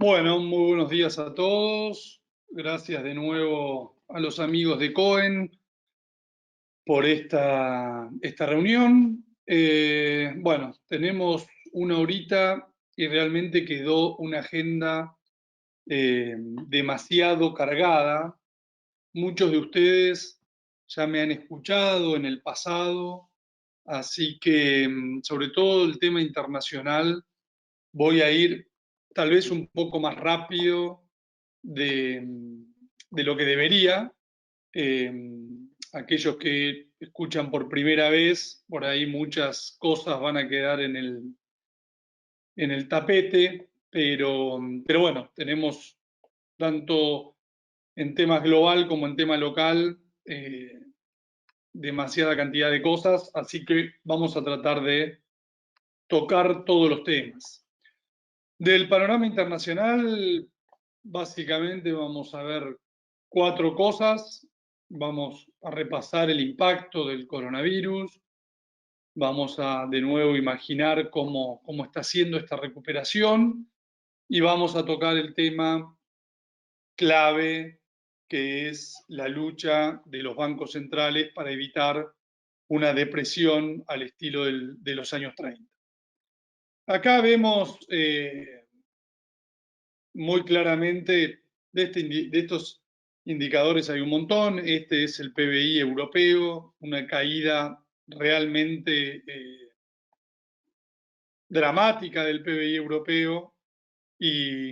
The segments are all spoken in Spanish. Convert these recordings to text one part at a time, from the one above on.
Bueno, muy buenos días a todos. Gracias de nuevo a los amigos de Cohen por esta reunión. Bueno, tenemos una horita y realmente quedó una agenda demasiado cargada. Muchos de ustedes ya me han escuchado en el pasado, así que sobre todo el tema internacional voy a ir tal vez un poco más rápido de, de lo que debería. Eh, Aquellos que escuchan por primera vez, por ahí muchas cosas van a quedar en el tapete, pero bueno, tenemos tanto en temas global como en tema local demasiada cantidad de cosas, así que vamos a tratar de tocar todos los temas. Del panorama internacional, básicamente vamos a ver cuatro cosas. Vamos a repasar el impacto del coronavirus. Vamos a de nuevo imaginar cómo está siendo esta recuperación y vamos a tocar el tema clave que es la lucha de los bancos centrales para evitar una depresión al estilo de los años 30. Acá vemos muy claramente de estos indicadores hay un montón. Este es el PBI europeo, una caída realmente dramática del PBI europeo y,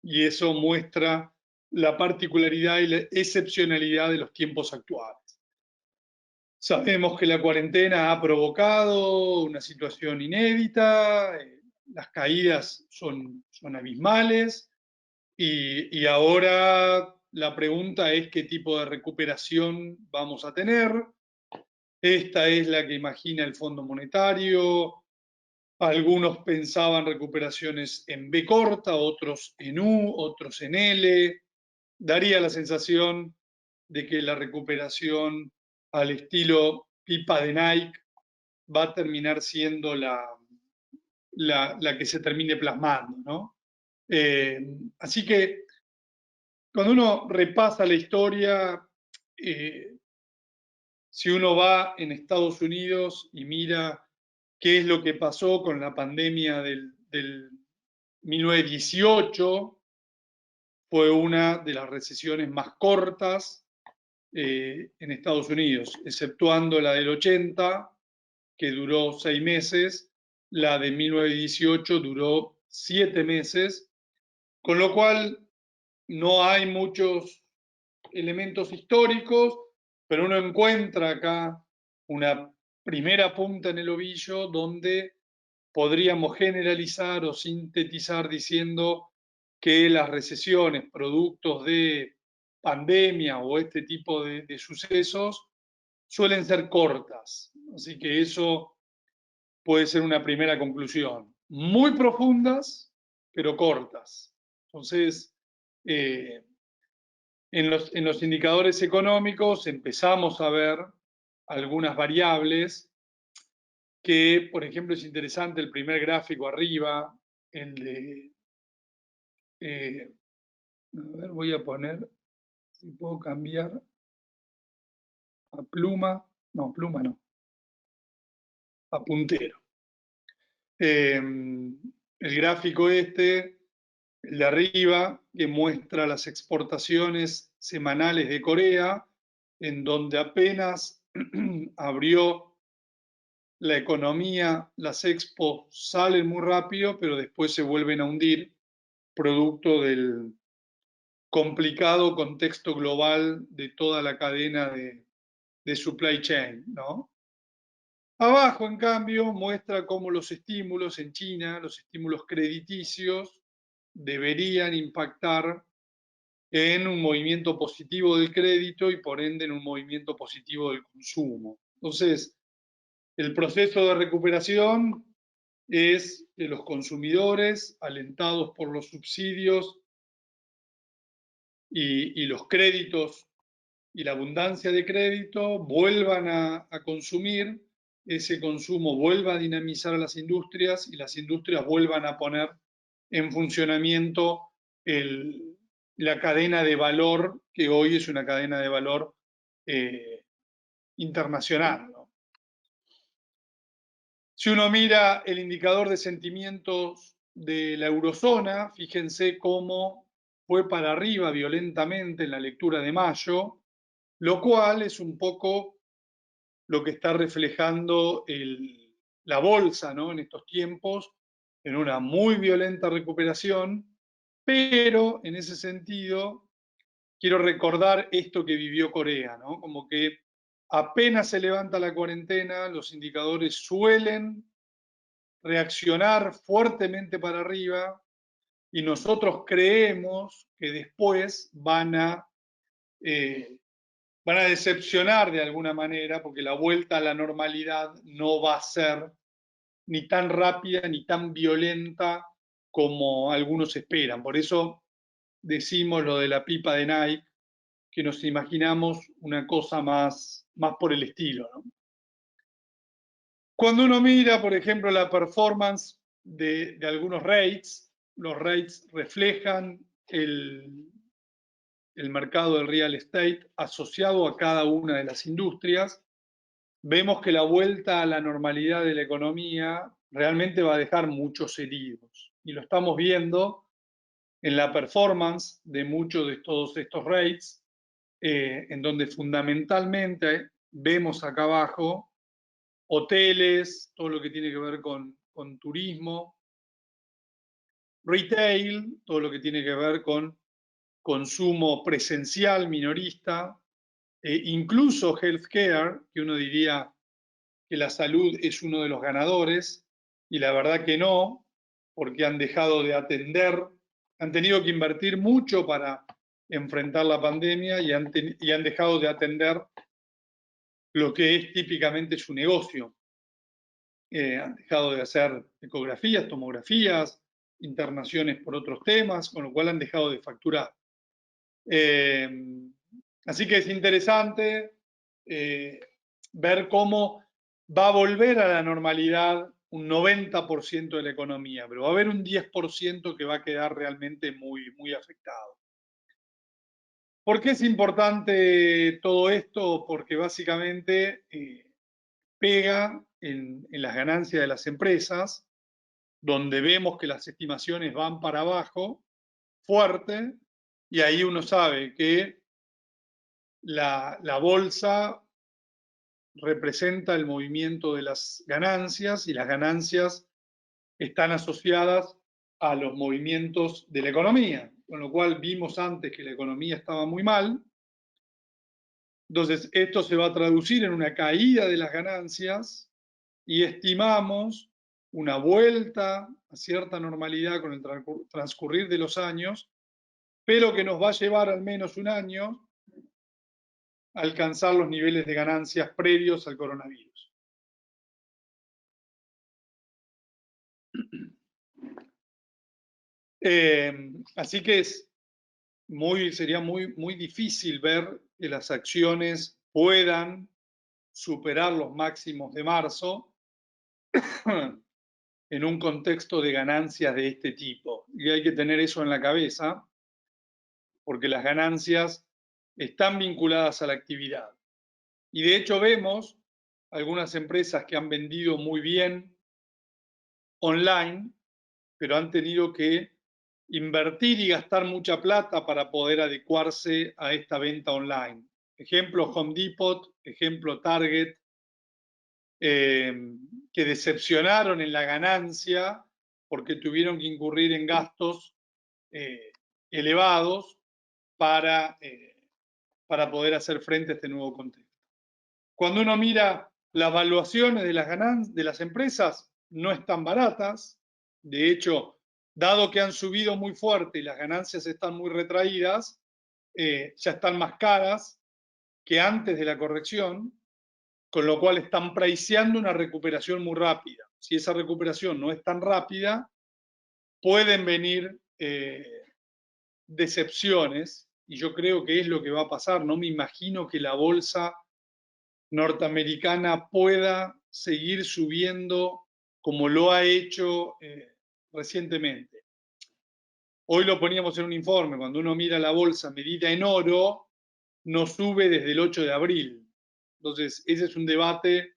y eso muestra la particularidad y la excepcionalidad de los tiempos actuales. Sabemos que la cuarentena ha provocado una situación inédita, las caídas son abismales. Y ahora la pregunta es qué tipo de recuperación vamos a tener. Esta es la que imagina el Fondo Monetario. Algunos pensaban recuperaciones en B corta, otros en U, otros en L. Daría la sensación de que la recuperación al estilo pipa de Nike va a terminar siendo la que se termine plasmando, ¿no? Así que cuando uno repasa la historia, si uno va en Estados Unidos y mira qué es lo que pasó con la pandemia del 1918, fue una de las recesiones más cortas en Estados Unidos, exceptuando la del 80, que duró 6 meses, la de 1918 duró 7 meses, con lo cual no hay muchos elementos históricos, pero uno encuentra acá una primera punta en el ovillo donde podríamos generalizar o sintetizar diciendo que las recesiones productos de pandemia o este tipo de sucesos suelen ser cortas. Así que eso puede ser una primera conclusión. Muy profundas, pero cortas. Entonces, en los indicadores económicos empezamos a ver algunas variables que, por ejemplo, es interesante el primer gráfico arriba, el de, a ver, voy a poner, si puedo cambiar a pluma, no, pluma no, a puntero. El gráfico este, el de arriba, que muestra las exportaciones semanales de Corea, en donde apenas abrió la economía, las expos salen muy rápido, pero después se vuelven a hundir, producto del complicado contexto global de toda la cadena de supply chain, ¿no? Abajo, en cambio, muestra cómo los estímulos en China, los estímulos crediticios, deberían impactar en un movimiento positivo del crédito y por ende en un movimiento positivo del consumo. Entonces, el proceso de recuperación es que los consumidores, alentados por los subsidios y los créditos y la abundancia de crédito, vuelvan a consumir, ese consumo vuelva a dinamizar a las industrias y las industrias vuelvan a poner en funcionamiento la cadena de valor, que hoy es una cadena de valor internacional, ¿no? Si uno mira el indicador de sentimientos de la eurozona, fíjense cómo fue para arriba violentamente en la lectura de mayo, lo cual es un poco lo que está reflejando la bolsa, ¿no? En estos tiempos, en una muy violenta recuperación, pero en ese sentido quiero recordar esto que vivió Corea, ¿no? Como que apenas se levanta la cuarentena, los indicadores suelen reaccionar fuertemente para arriba y nosotros creemos que después van a decepcionar de alguna manera, porque la vuelta a la normalidad no va a ser ni tan rápida ni tan violenta como algunos esperan. Por eso decimos lo de la pipa de Nike, que nos imaginamos una cosa más por el estilo, ¿no? Cuando uno mira, por ejemplo, la performance de algunos rates, los rates reflejan el mercado del real estate asociado a cada una de las industrias. Vemos que la vuelta a la normalidad de la economía realmente va a dejar muchos heridos. Y lo estamos viendo en la performance de muchos de todos estos rates, en donde fundamentalmente vemos acá abajo hoteles, todo lo que tiene que ver con turismo, retail, todo lo que tiene que ver con consumo presencial, minorista, incluso healthcare, que uno diría que la salud es uno de los ganadores, y la verdad que no, porque han dejado de atender, han tenido que invertir mucho para enfrentar la pandemia y han dejado de atender lo que es típicamente su negocio. Han dejado de hacer ecografías, tomografías, internaciones por otros temas, con lo cual han dejado de facturar. Así que es interesante ver cómo va a volver a la normalidad un 90% de la economía, pero va a haber un 10% que va a quedar realmente muy, muy afectado. ¿Por qué es importante todo esto? Porque básicamente pega en las ganancias de las empresas, donde vemos que las estimaciones van para abajo fuerte, y ahí uno sabe que la bolsa representa el movimiento de las ganancias y las ganancias están asociadas a los movimientos de la economía, con lo cual vimos antes que la economía estaba muy mal. Entonces, esto se va a traducir en una caída de las ganancias y estimamos una vuelta a cierta normalidad con el transcurrir de los años, pero que nos va a llevar al menos un año a alcanzar los niveles de ganancias previos al coronavirus. Así que sería muy difícil ver que las acciones puedan superar los máximos de marzo en un contexto de ganancias de este tipo. Y hay que tener eso en la cabeza, porque las ganancias están vinculadas a la actividad. Y de hecho vemos algunas empresas que han vendido muy bien online, pero han tenido que invertir y gastar mucha plata para poder adecuarse a esta venta online. Ejemplo Home Depot, ejemplo Target, que decepcionaron en la ganancia porque tuvieron que incurrir en gastos elevados para poder hacer frente a este nuevo contexto. Cuando uno mira las valuaciones de las empresas, no están baratas. De hecho, dado que han subido muy fuerte y las ganancias están muy retraídas, ya están más caras que antes de la corrección, con lo cual están priceando una recuperación muy rápida. Si esa recuperación no es tan rápida, pueden venir decepciones, y yo creo que es lo que va a pasar. No me imagino que la bolsa norteamericana pueda seguir subiendo como lo ha hecho recientemente. Hoy lo poníamos en un informe, cuando uno mira la bolsa medida en oro, no sube desde el 8 de abril. Entonces, ese es un debate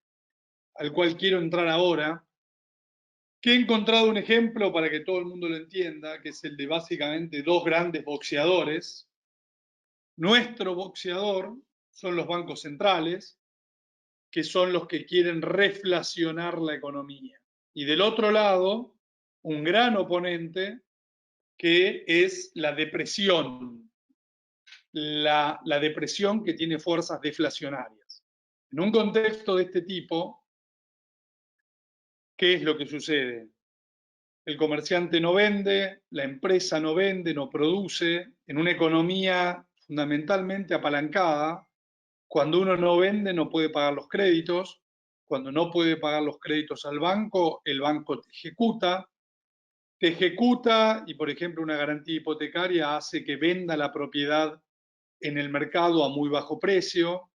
al cual quiero entrar ahora, que he encontrado un ejemplo para que todo el mundo lo entienda, que es el de básicamente dos grandes boxeadores. Nuestro boxeador son los bancos centrales, que son los que quieren reflacionar la economía. Y del otro lado, un gran oponente que es la depresión, la depresión que tiene fuerzas deflacionarias. En un contexto de este tipo, ¿qué es lo que sucede? El comerciante no vende, la empresa no vende, no produce, en una economía fundamentalmente apalancada. Cuando uno no vende, no puede pagar los créditos. Cuando no puede pagar los créditos al banco, el banco te ejecuta. Te ejecuta y, por ejemplo, una garantía hipotecaria hace que venda la propiedad en el mercado a muy bajo precio.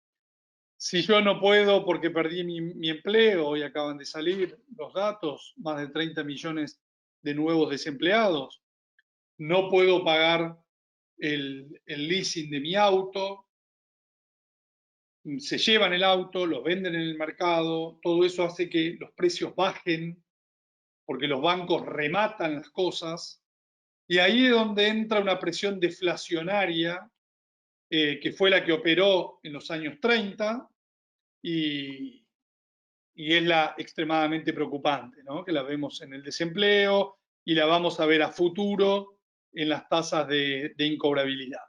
Si yo no puedo porque perdí mi empleo, hoy acaban de salir los datos, más de 30 millones de nuevos desempleados, no puedo pagar el leasing de mi auto, se llevan el auto, lo venden en el mercado, todo eso hace que los precios bajen porque los bancos rematan las cosas y ahí es donde entra una presión deflacionaria que fue la que operó en los años 30 y, y es la extremadamente preocupante, ¿no? Que la vemos en el desempleo y la vamos a ver a futuro en las tasas de incobrabilidad.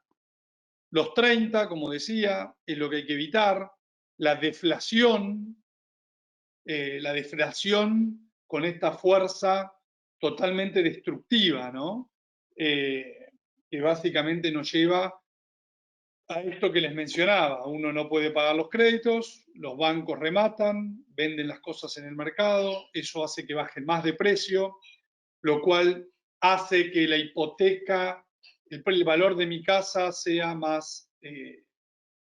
Los 30, como decía, es lo que hay que evitar. La deflación con esta fuerza totalmente destructiva, ¿no? Que básicamente nos lleva a esto que les mencionaba. Uno no puede pagar los créditos, los bancos rematan, venden las cosas en el mercado, eso hace que bajen más de precio, lo cual hace que la hipoteca, el valor de mi casa sea más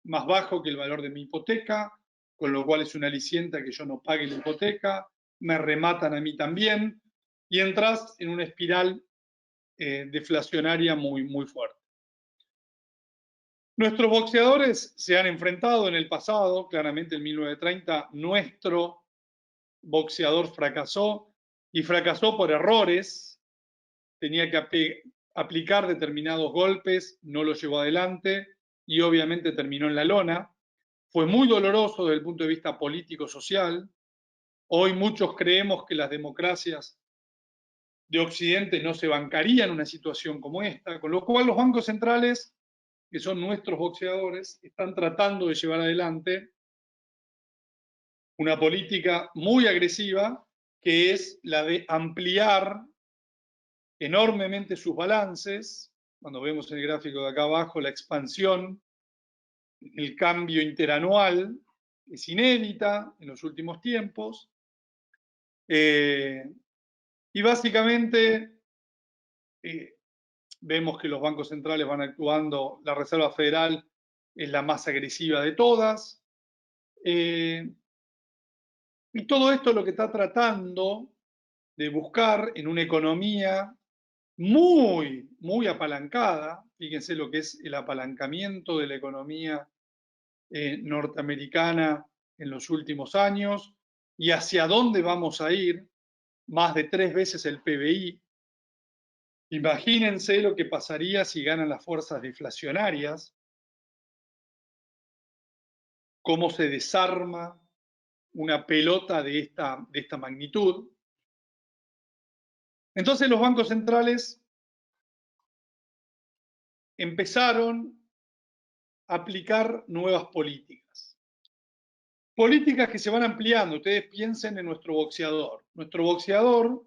bajo que el valor de mi hipoteca, con lo cual es una aliciente a que yo no pague la hipoteca, me rematan a mí también, y entras en una espiral deflacionaria muy, muy fuerte. Nuestros boxeadores se han enfrentado en el pasado, claramente en 1930 nuestro boxeador fracasó y fracasó por errores, tenía que aplicar determinados golpes, no los llevó adelante y obviamente terminó en la lona. Fue muy doloroso desde el punto de vista político-social. Hoy muchos creemos que las democracias de Occidente no se bancarían una situación como esta, con lo cual los bancos centrales, que son nuestros boxeadores, están tratando de llevar adelante una política muy agresiva, que es la de ampliar enormemente sus balances. Cuando vemos el gráfico de acá abajo, la expansión, el cambio interanual es inédita en los últimos tiempos. Y básicamente vemos que los bancos centrales van actuando, la Reserva Federal es la más agresiva de todas. Y todo esto es lo que está tratando de buscar en una economía muy, muy apalancada. Fíjense lo que es el apalancamiento de la economía norteamericana en los últimos años y hacia dónde vamos a ir, más de 3 veces el PBI. Imagínense lo que pasaría si ganan las fuerzas deflacionarias, cómo se desarma una pelota de esta magnitud. Entonces los bancos centrales empezaron a aplicar nuevas políticas. Políticas que se van ampliando. Ustedes piensen en nuestro boxeador. Nuestro boxeador,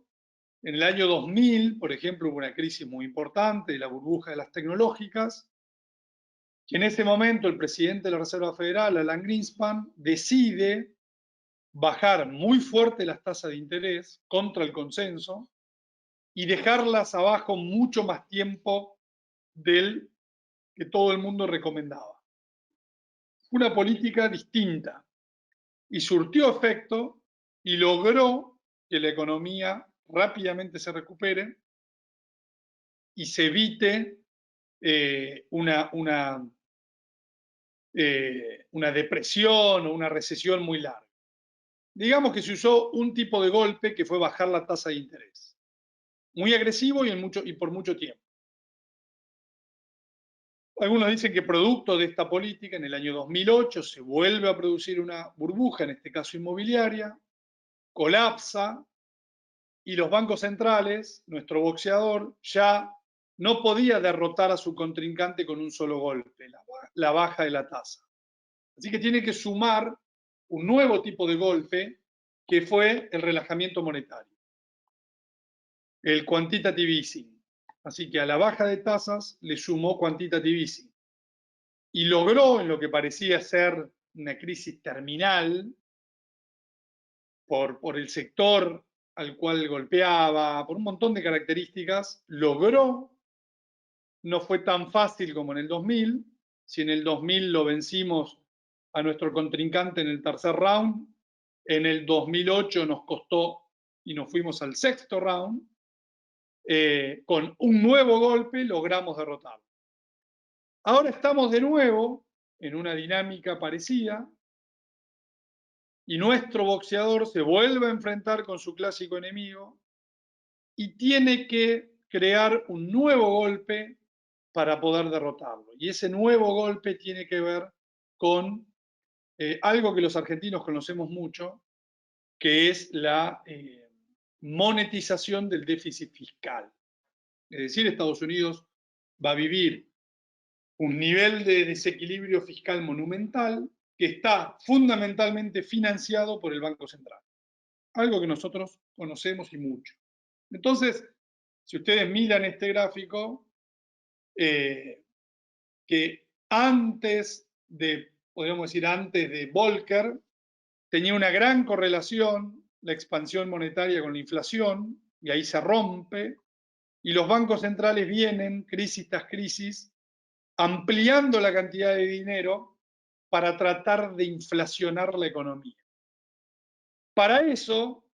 en el año 2000, por ejemplo, hubo una crisis muy importante, la burbuja de las tecnológicas, y en ese momento el presidente de la Reserva Federal, Alan Greenspan, decide bajar muy fuerte las tasas de interés contra el consenso y dejarlas abajo mucho más tiempo del que todo el mundo recomendaba. Una política distinta y surtió efecto y logró que la economía rápidamente se recupere y se evite una depresión o una recesión muy larga. Digamos que se usó un tipo de golpe que fue bajar la tasa de interés. Muy agresivo y por mucho tiempo. Algunos dicen que producto de esta política, en el año 2008 se vuelve a producir una burbuja, en este caso inmobiliaria, colapsa y los bancos centrales, nuestro boxeador, ya no podía derrotar a su contrincante con un solo golpe, la baja de la tasa. Así que tiene que sumar un nuevo tipo de golpe que fue el relajamiento monetario, el quantitative easing. Así que a la baja de tasas le sumó quantitative easing. Y logró, en lo que parecía ser una crisis terminal, por el sector al cual golpeaba, por un montón de características, logró, no fue tan fácil como en el 2000, si en el 2000 lo vencimos a nuestro contrincante en el tercer round, en el 2008 nos costó y nos fuimos al sexto round, con un nuevo golpe logramos derrotarlo. Ahora estamos de nuevo en una dinámica parecida y nuestro boxeador se vuelve a enfrentar con su clásico enemigo y tiene que crear un nuevo golpe para poder derrotarlo. Y ese nuevo golpe tiene que ver con algo que los argentinos conocemos mucho, que es la monetización del déficit fiscal. Es decir, Estados Unidos va a vivir un nivel de desequilibrio fiscal monumental que está fundamentalmente financiado por el Banco Central. Algo que nosotros conocemos y mucho. Entonces, si ustedes miran este gráfico, que podríamos decir, antes de Volcker, tenía una gran correlación la expansión monetaria con la inflación, y ahí se rompe, y los bancos centrales vienen, crisis tras crisis, ampliando la cantidad de dinero para tratar de inflacionar la economía. Para eso,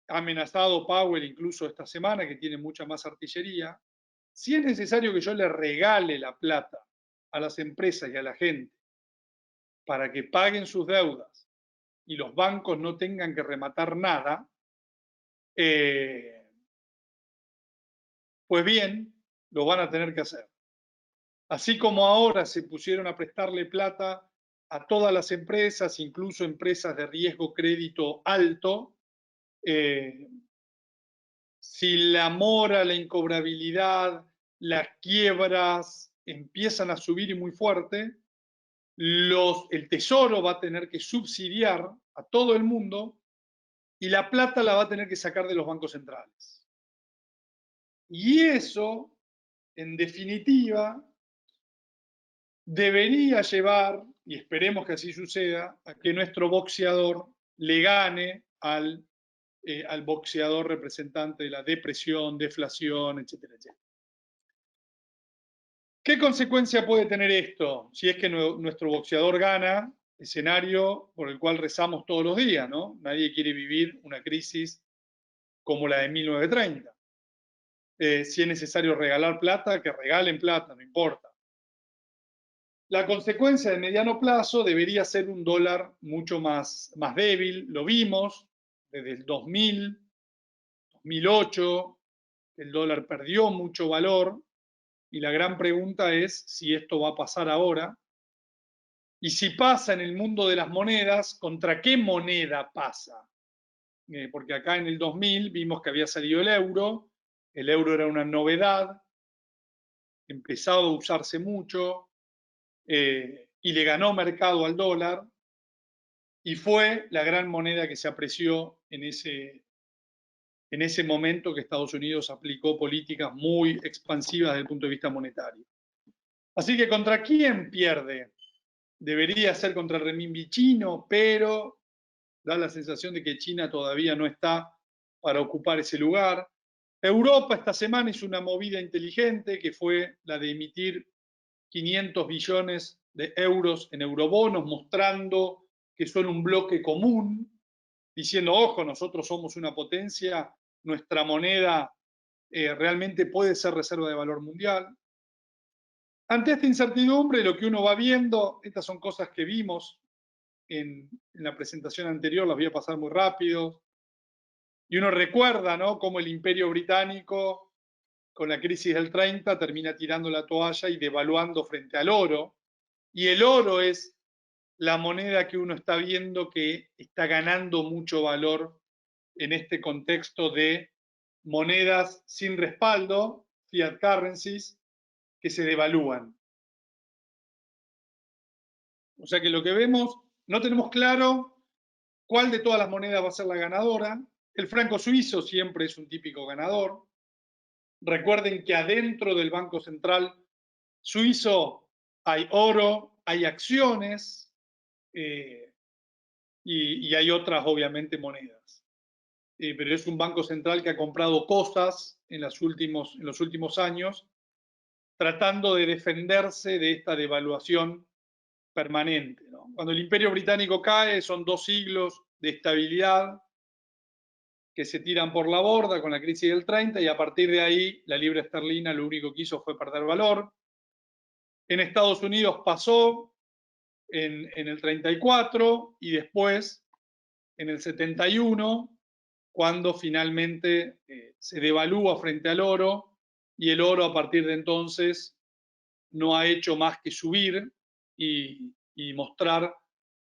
ha amenazado Powell incluso esta semana, que tiene mucha más artillería, si es necesario que yo le regale la plata a las empresas y a la gente para que paguen sus deudas y los bancos no tengan que rematar nada, pues bien, lo van a tener que hacer. Así como ahora se pusieron a prestarle plata a todas las empresas, incluso empresas de riesgo crédito alto, si la mora, la incobrabilidad, las quiebras empiezan a subir y muy fuerte, el Tesoro va a tener que subsidiar a todo el mundo y la plata la va a tener que sacar de los bancos centrales. Y eso, en definitiva, debería llevar, y esperemos que así suceda, a que nuestro boxeador le gane al boxeador representante de la depresión, deflación, etcétera, etcétera. ¿Qué consecuencia puede tener esto si es que nuestro boxeador gana? Escenario por el cual rezamos todos los días, ¿no? Nadie quiere vivir una crisis como la de 1930. Si es necesario regalar plata, que regalen plata, no importa. La consecuencia de mediano plazo debería ser un dólar mucho más débil. Lo vimos desde el 2000, 2008, el dólar perdió mucho valor y la gran pregunta es si esto va a pasar ahora. Y si pasa en el mundo de las monedas, ¿contra qué moneda pasa? Porque acá en el 2000 vimos que había salido el euro era una novedad, empezaba a usarse mucho, y le ganó mercado al dólar, y fue la gran moneda que se apreció en ese momento que Estados Unidos aplicó políticas muy expansivas desde el punto de vista monetario. Así que ¿contra quién pierde? Debería ser contra el renminbi chino, pero da la sensación de que China todavía no está para ocupar ese lugar. Europa esta semana hizo una movida inteligente que fue la de emitir 500 billones de euros en eurobonos, mostrando que son un bloque común, diciendo, ojo, nosotros somos una potencia, nuestra moneda realmente puede ser reserva de valor mundial. Ante esta incertidumbre, lo que uno va viendo, estas son cosas que vimos en la presentación anterior, las voy a pasar muy rápido, y uno recuerda, ¿no?, cómo el Imperio Británico, con la crisis del 30, termina tirando la toalla y devaluando frente al oro, y el oro es la moneda que uno está viendo que está ganando mucho valor en este contexto de monedas sin respaldo, fiat currencies, que se devalúan. O sea que lo que vemos, no tenemos claro cuál de todas las monedas va a ser la ganadora. El franco suizo siempre es un típico ganador. Recuerden que adentro del Banco Central suizo hay oro, hay acciones y hay otras, obviamente, monedas. Pero es un banco central que ha comprado cosas en los últimos años, tratando de defenderse de esta devaluación permanente, ¿no? Cuando el Imperio Británico cae, son 2 siglos de estabilidad que se tiran por la borda con la crisis del 30, y a partir de ahí la libra esterlina lo único que hizo fue perder valor. En Estados Unidos pasó en el 34 y después en el 71, cuando finalmente se devalúa frente al oro, y el oro a partir de entonces no ha hecho más que subir y mostrar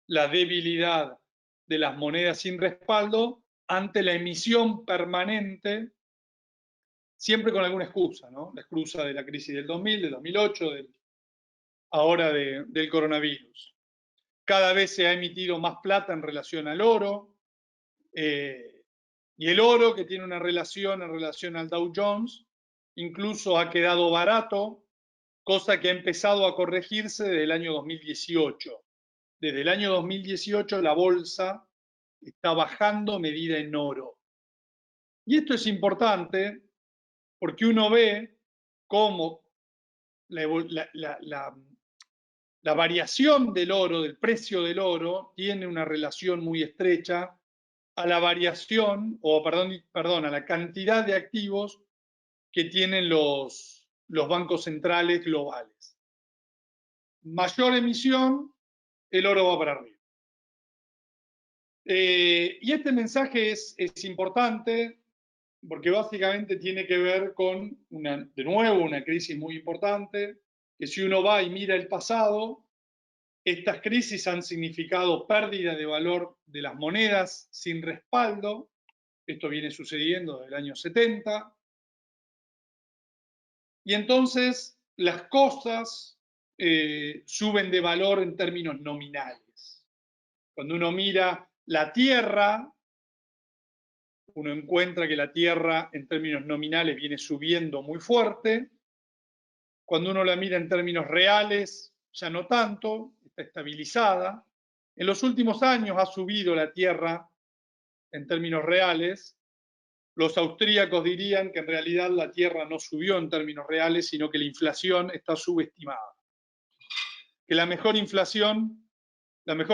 la debilidad de las monedas sin respaldo ante la emisión permanente, siempre con alguna excusa, ¿no? La excusa de la crisis del 2000, del 2008, ahora del coronavirus. Cada vez se ha emitido más plata en relación al oro, y el oro, que tiene una relación en relación al Dow Jones, incluso ha quedado barato, cosa que ha empezado a corregirse desde el año 2018. Desde el año 2018 la bolsa está bajando medida en oro. Y esto es importante porque uno ve cómo la variación del oro, del precio del oro, tiene una relación muy estrecha a la variación, a la cantidad de activos que tienen los bancos centrales globales. Mayor emisión, el oro va para arriba. Y este mensaje es importante porque básicamente tiene que ver con, de nuevo, una crisis muy importante, que si uno va y mira el pasado, estas crisis han significado pérdida de valor de las monedas sin respaldo. Esto viene sucediendo desde el año 70. Y entonces las cosas suben de valor en términos nominales. Cuando uno mira la tierra, uno encuentra que la tierra en términos nominales viene subiendo muy fuerte. Cuando uno la mira en términos reales, ya no tanto, está estabilizada. En los últimos años ha subido la tierra en términos reales. Los austríacos dirían que en realidad la tierra no subió en términos reales, sino que la inflación está subestimada. Que la mejor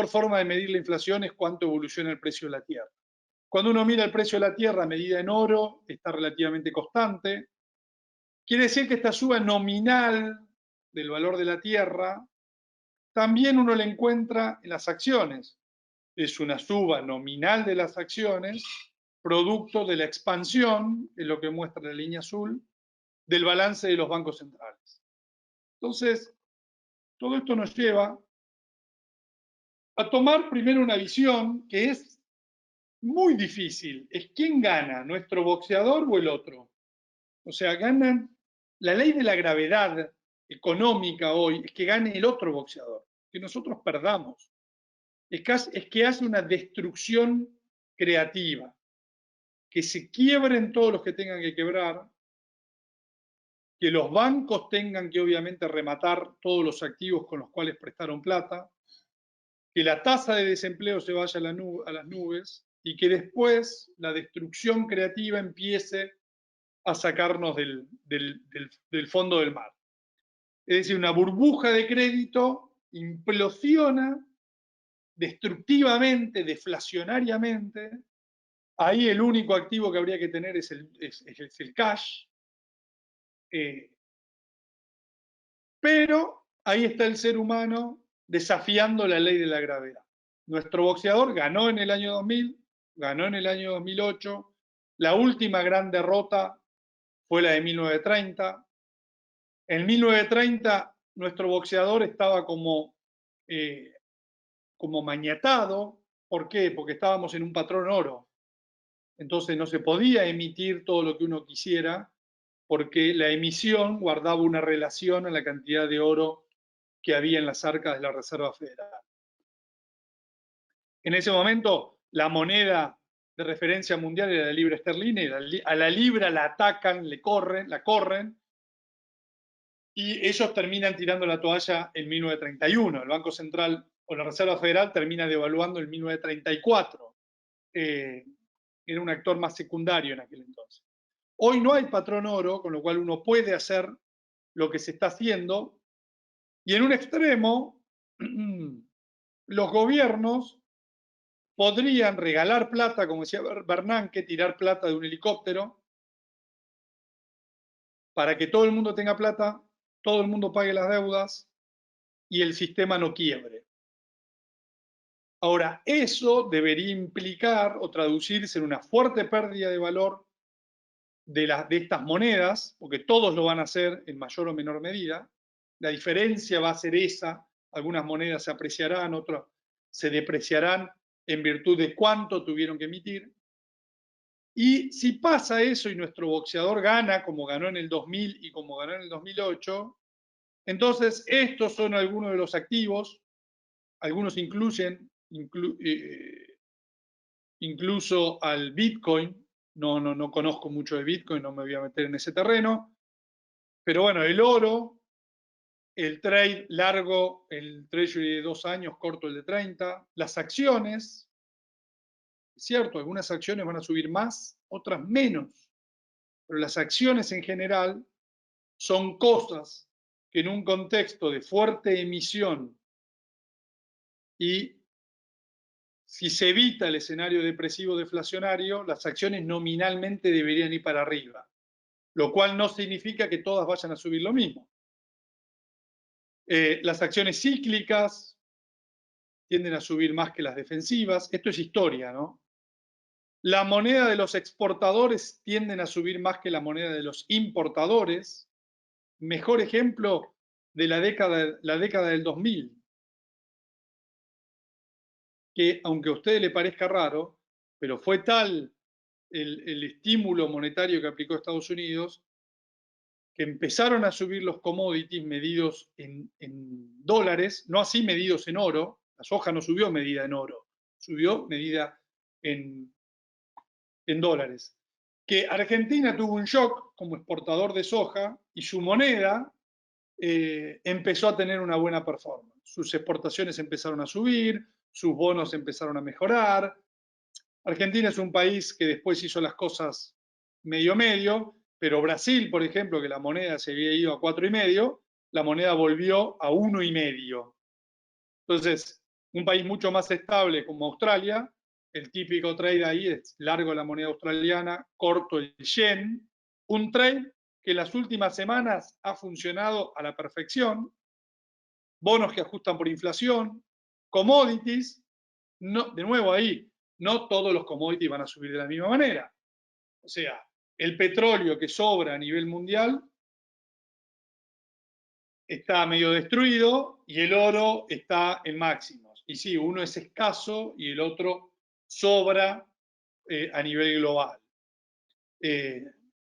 forma de medir la inflación es cuánto evoluciona el precio de la tierra. Cuando uno mira el precio de la tierra medida en oro, está relativamente constante. Quiere decir que esta suba nominal del valor de la tierra también uno la encuentra en las acciones. Es una suba nominal de las acciones, producto de la expansión, es lo que muestra la línea azul, del balance de los bancos centrales. Entonces, todo esto nos lleva a tomar primero una visión que es muy difícil. Es quién gana, nuestro boxeador o el otro. O sea, ganan. La ley de la gravedad económica hoy es que gane el otro boxeador, que nosotros perdamos. Es que hace una destrucción creativa, que se quiebren todos los que tengan que quebrar, que los bancos tengan que obviamente rematar todos los activos con los cuales prestaron plata, que la tasa de desempleo se vaya a las nubes y que después la destrucción creativa empiece a sacarnos del fondo del mar. Es decir, una burbuja de crédito implosiona destructivamente, deflacionariamente. Ahí el único activo que habría que tener es el cash, Pero ahí está el ser humano desafiando la ley de la gravedad. Nuestro boxeador ganó en el año 2000, ganó en el año 2008, la última gran derrota fue la de 1930. En 1930 nuestro boxeador estaba como maniatado. ¿Por qué? Porque estábamos en un patrón oro. Entonces no se podía emitir todo lo que uno quisiera porque la emisión guardaba una relación a la cantidad de oro que había en las arcas de la Reserva Federal. En ese momento, la moneda de referencia mundial era la libra esterlina, y a la libra la atacan, la corren, y ellos terminan tirando la toalla en 1931. El Banco Central o la Reserva Federal termina devaluando en 1934. Era un actor más secundario en aquel entonces. Hoy no hay patrón oro, con lo cual uno puede hacer lo que se está haciendo, y en un extremo, los gobiernos podrían regalar plata, como decía Bernanke, tirar plata de un helicóptero para que todo el mundo tenga plata, todo el mundo pague las deudas y el sistema no quiebre. Ahora, eso debería implicar o traducirse en una fuerte pérdida de valor de estas monedas, porque todos lo van a hacer en mayor o menor medida. La diferencia va a ser esa. Algunas monedas se apreciarán, otras se depreciarán en virtud de cuánto tuvieron que emitir. Y si pasa eso y nuestro boxeador gana, como ganó en el 2000 y como ganó en el 2008, entonces estos son algunos de los activos. Algunos incluyen incluso al Bitcoin. No conozco mucho de Bitcoin, no me voy a meter en ese terreno. Pero bueno, el oro, el trade largo, el treasury de 2 años, corto el de 30, las acciones. Es cierto, algunas acciones van a subir más, otras menos, pero las acciones en general son cosas que en un contexto de fuerte emisión y si se evita el escenario depresivo deflacionario, las acciones nominalmente deberían ir para arriba, lo cual no significa que todas vayan a subir lo mismo. Las acciones cíclicas tienden a subir más que las defensivas. Esto es historia, ¿no? La moneda de los exportadores tienden a subir más que la moneda de los importadores. Mejor ejemplo de la década del 2000, que aunque a usted le parezca raro, pero fue tal el estímulo monetario que aplicó Estados Unidos, que empezaron a subir los commodities medidos en dólares, no así medidos en oro. La soja no subió medida en oro, subió medida en dólares. Que Argentina tuvo un shock como exportador de soja y su moneda empezó a tener una buena performance. Sus exportaciones empezaron a subir, sus bonos empezaron a mejorar. Argentina es un país que después hizo las cosas medio, pero Brasil, por ejemplo, que la moneda se había ido a 4,5, la moneda volvió a 1,5. Entonces, un país mucho más estable como Australia, el típico trade ahí es largo la moneda australiana, corto el yen, un trade que en las últimas semanas ha funcionado a la perfección, bonos que ajustan por inflación, commodities, no, de nuevo ahí, no todos los commodities van a subir de la misma manera. O sea, el petróleo que sobra a nivel mundial está medio destruido y el oro está en máximos. Y sí, uno es escaso y el otro sobra a nivel global.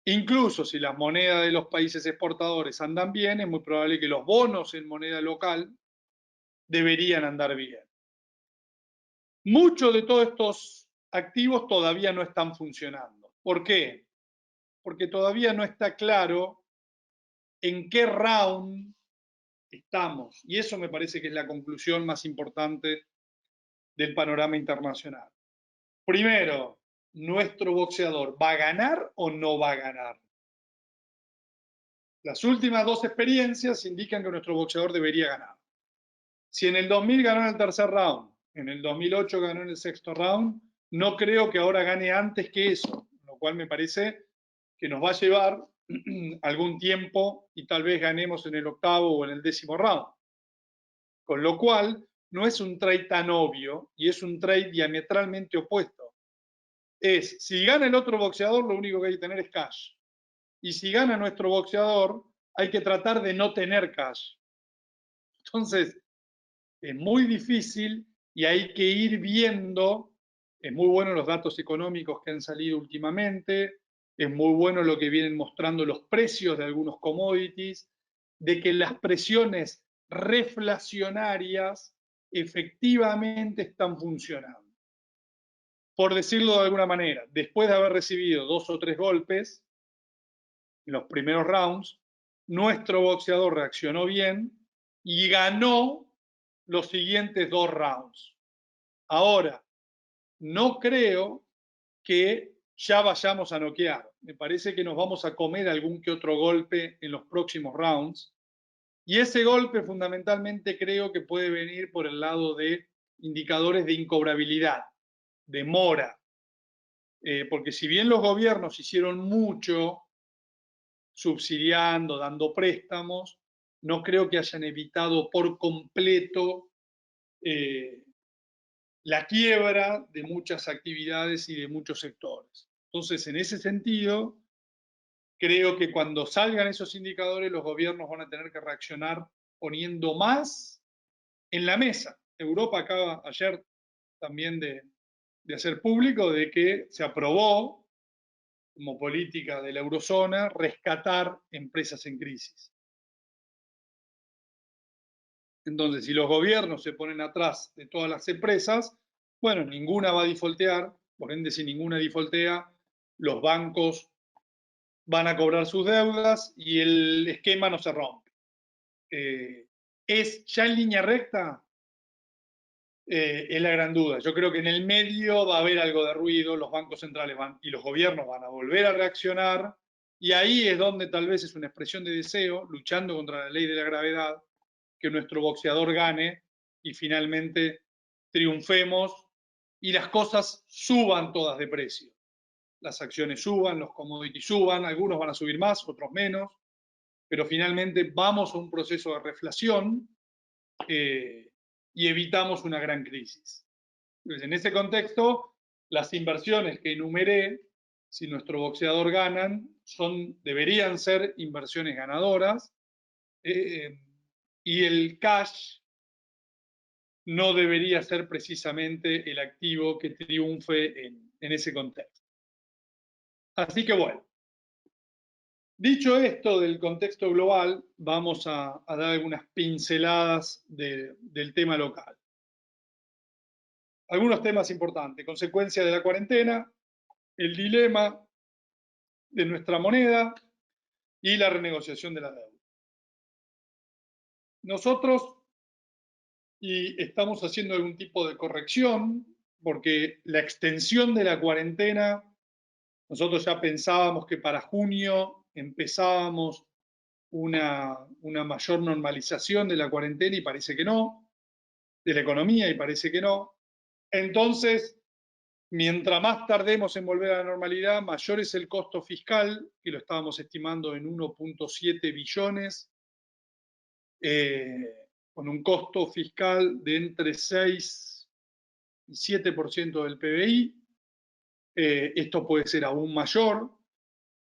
Incluso si las monedas de los países exportadores andan bien, es muy probable que los bonos en moneda local deberían andar bien. Muchos de todos estos activos todavía no están funcionando. ¿Por qué? Porque todavía no está claro en qué round estamos. Y eso me parece que es la conclusión más importante del panorama internacional. Primero, ¿nuestro boxeador va a ganar o no va a ganar? Las últimas 2 experiencias indican que nuestro boxeador debería ganar. Si en el 2000 ganó en el tercer round, en el 2008 ganó en el sexto round, no creo que ahora gane antes que eso, lo cual me parece que nos va a llevar algún tiempo y tal vez ganemos en el 8º o en el 10º round. Con lo cual, no es un trade tan obvio y es un trade diametralmente opuesto. Si gana el otro boxeador, lo único que hay que tener es cash. Y si gana nuestro boxeador, hay que tratar de no tener cash. Entonces, es muy difícil y hay que ir viendo. Es muy bueno los datos económicos que han salido últimamente, es muy bueno lo que vienen mostrando los precios de algunos commodities, de que las presiones reflacionarias efectivamente están funcionando. Por decirlo de alguna manera, después de haber recibido 2 o 3 golpes en los primeros rounds, nuestro boxeador reaccionó bien y ganó los siguientes 2 rounds. Ahora, no creo que ya vayamos a noquear. Me parece que nos vamos a comer algún que otro golpe en los próximos rounds. Y ese golpe fundamentalmente creo que puede venir por el lado de indicadores de incobrabilidad, de mora. Porque si bien los gobiernos hicieron mucho subsidiando, dando préstamos, no creo que hayan evitado por completo la quiebra de muchas actividades y de muchos sectores. Entonces, en ese sentido, creo que cuando salgan esos indicadores, los gobiernos van a tener que reaccionar poniendo más en la mesa. Europa acaba ayer también de hacer público de que se aprobó como política de la eurozona rescatar empresas en crisis. Entonces, si los gobiernos se ponen atrás de todas las empresas, bueno, ninguna va a defaultear, por ende, si ninguna defaultea, los bancos van a cobrar sus deudas y el esquema no se rompe. ¿Es ya en línea recta? Es la gran duda. Yo creo que en el medio va a haber algo de ruido, los bancos centrales y los gobiernos van a volver a reaccionar, y ahí es donde tal vez es una expresión de deseo, luchando contra la ley de la gravedad, que nuestro boxeador gane y finalmente triunfemos y las cosas suban todas de precio. Las acciones suban, los commodities suban, algunos van a subir más, otros menos, pero finalmente vamos a un proceso de reflación y evitamos una gran crisis. Entonces, en ese contexto, las inversiones que enumeré, si nuestro boxeador ganan, deberían ser inversiones ganadoras, y el cash no debería ser precisamente el activo que triunfe en ese contexto. Así que bueno, dicho esto del contexto global, vamos a dar algunas pinceladas del tema local. Algunos temas importantes, consecuencia de la cuarentena, el dilema de nuestra moneda y la renegociación de la deuda. Nosotros estamos haciendo algún tipo de corrección porque la extensión de la cuarentena, nosotros ya pensábamos que para junio empezábamos una mayor normalización de la cuarentena y parece que no, de la economía y parece que no. Entonces, mientras más tardemos en volver a la normalidad, mayor es el costo fiscal, que lo estábamos estimando en 1.7 billones, con un costo fiscal de entre 6 y 7% del PBI. Esto puede ser aún mayor.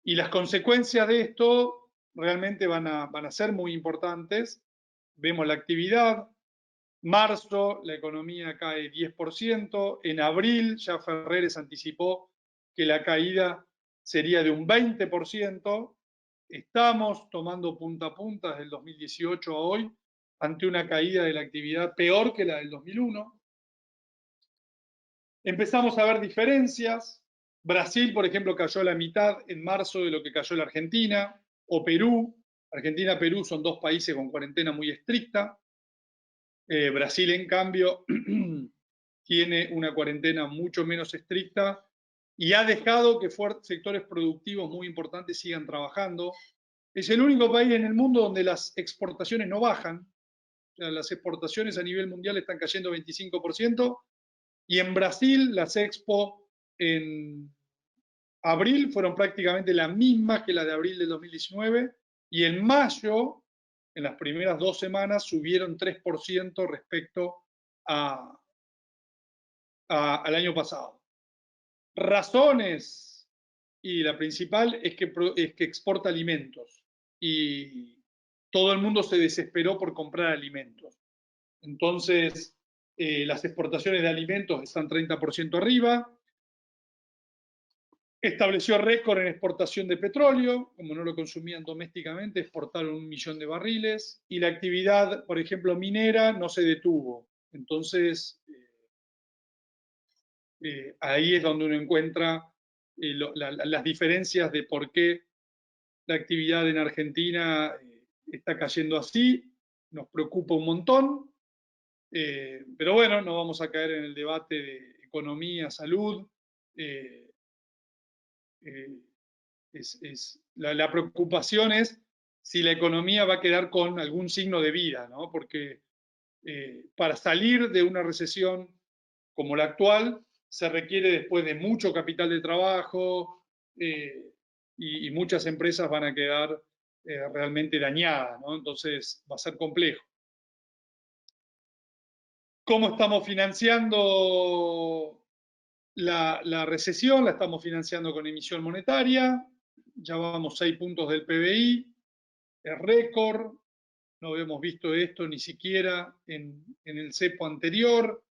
Y las consecuencias de esto realmente van a ser muy importantes. Vemos la actividad. Marzo, la economía cae 10%. En abril, ya Ferreres anticipó que la caída sería de un 20%. Estamos tomando punta a punta desde el 2018 a hoy ante una caída de la actividad peor que la del 2001. Empezamos a ver diferencias. Brasil, por ejemplo, cayó a la mitad en marzo de lo que cayó la Argentina, o Perú. Argentina y Perú son dos países con cuarentena muy estricta. Brasil, en cambio, tiene una cuarentena mucho menos estricta y ha dejado que sectores productivos muy importantes sigan trabajando. Es el único país en el mundo donde las exportaciones no bajan. O sea, las exportaciones a nivel mundial están cayendo 25%, y en Brasil las expo en abril fueron prácticamente las mismas que las de abril del 2019 y en mayo, en las primeras 2 semanas, subieron 3% respecto al año pasado. Razones, y la principal es que exporta alimentos y todo el mundo se desesperó por comprar alimentos. Entonces, las exportaciones de alimentos están 30% arriba. Estableció récord en exportación de petróleo, como no lo consumían domésticamente, exportaron 1 millón de barriles y la actividad, por ejemplo, minera no se detuvo. Entonces, ahí es donde uno encuentra las diferencias de por qué la actividad en Argentina está cayendo así. Nos preocupa un montón, pero bueno, no vamos a caer en el debate de economía, salud. La preocupación es si la economía va a quedar con algún signo de vida, ¿no? Porque para salir de una recesión como la actual se requiere después de mucho capital de trabajo y muchas empresas van a quedar realmente dañadas, ¿no? Entonces va a ser complejo. ¿Cómo estamos financiando la recesión? La estamos financiando con emisión monetaria, ya vamos 6 puntos del PBI, es récord, no habíamos visto esto ni siquiera en el cepo anterior,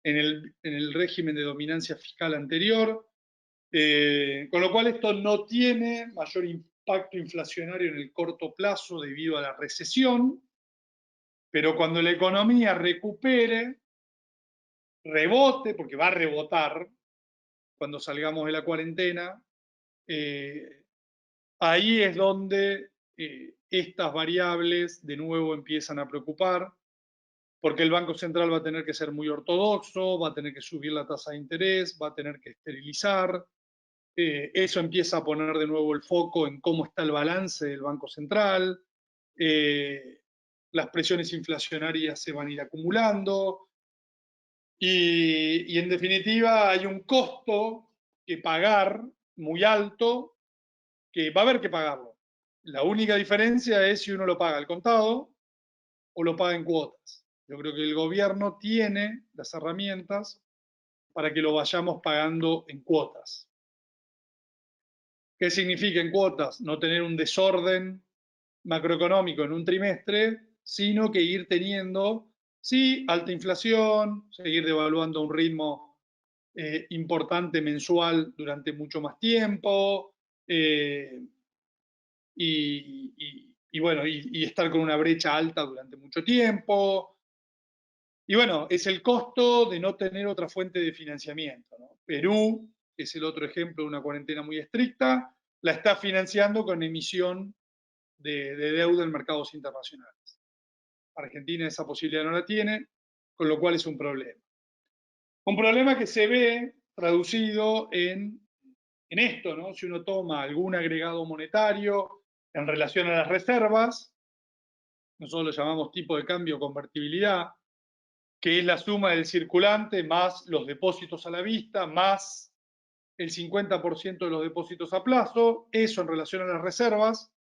en el régimen de dominancia fiscal anterior, con lo cual esto no tiene mayor impacto inflacionario en el corto plazo debido a la recesión, pero cuando la economía recupere, rebote, porque va a rebotar cuando salgamos de la cuarentena, ahí es donde estas variables de nuevo empiezan a preocupar, porque el Banco Central va a tener que ser muy ortodoxo, va a tener que subir la tasa de interés, va a tener que esterilizar. Eso empieza a poner de nuevo el foco en cómo está el balance del Banco Central. Las presiones inflacionarias se van a ir acumulando. Y en definitiva hay un costo que pagar muy alto, que va a haber que pagarlo. La única diferencia es si uno lo paga al contado o lo paga en cuotas. Yo creo que el gobierno tiene las herramientas para que lo vayamos pagando en cuotas. ¿Qué significa en cuotas? No tener un desorden macroeconómico en un trimestre, sino que ir teniendo, sí, alta inflación, seguir devaluando a un ritmo importante mensual durante mucho más tiempo, y bueno, y estar con una brecha alta durante mucho tiempo. Y bueno, es el costo de no tener otra fuente de financiamiento, ¿no? Perú, que es el otro ejemplo de una cuarentena muy estricta, la está financiando con emisión de deuda en mercados internacionales. Argentina esa posibilidad no la tiene, con lo cual es un problema. Un problema que se ve traducido en esto, ¿no? Si uno toma algún agregado monetario en relación a las reservas, nosotros lo llamamos tipo de cambio o convertibilidad, que es la suma del circulante más los depósitos a la vista, más el 50% de los depósitos a plazo, eso en relación a las reservas,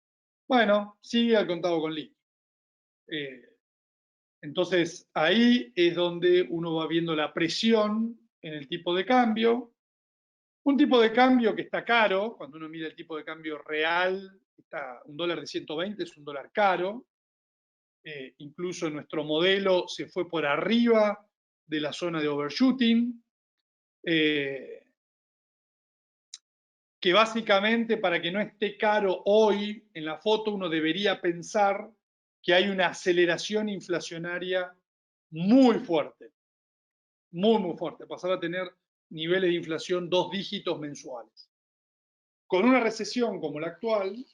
bueno, sigue al contado con liqui. Entonces, ahí es donde uno va viendo la presión en el tipo de cambio. Un tipo de cambio que está caro, cuando uno mira el tipo de cambio real, está un dólar de 120, es un dólar caro. Incluso nuestro modelo se fue por arriba de la zona de overshooting. Que básicamente para que no esté caro hoy en la foto uno debería pensar que hay una aceleración inflacionaria muy fuerte, muy fuerte, pasar a tener niveles de inflación 2 dígitos mensuales. Con una recesión como la actual,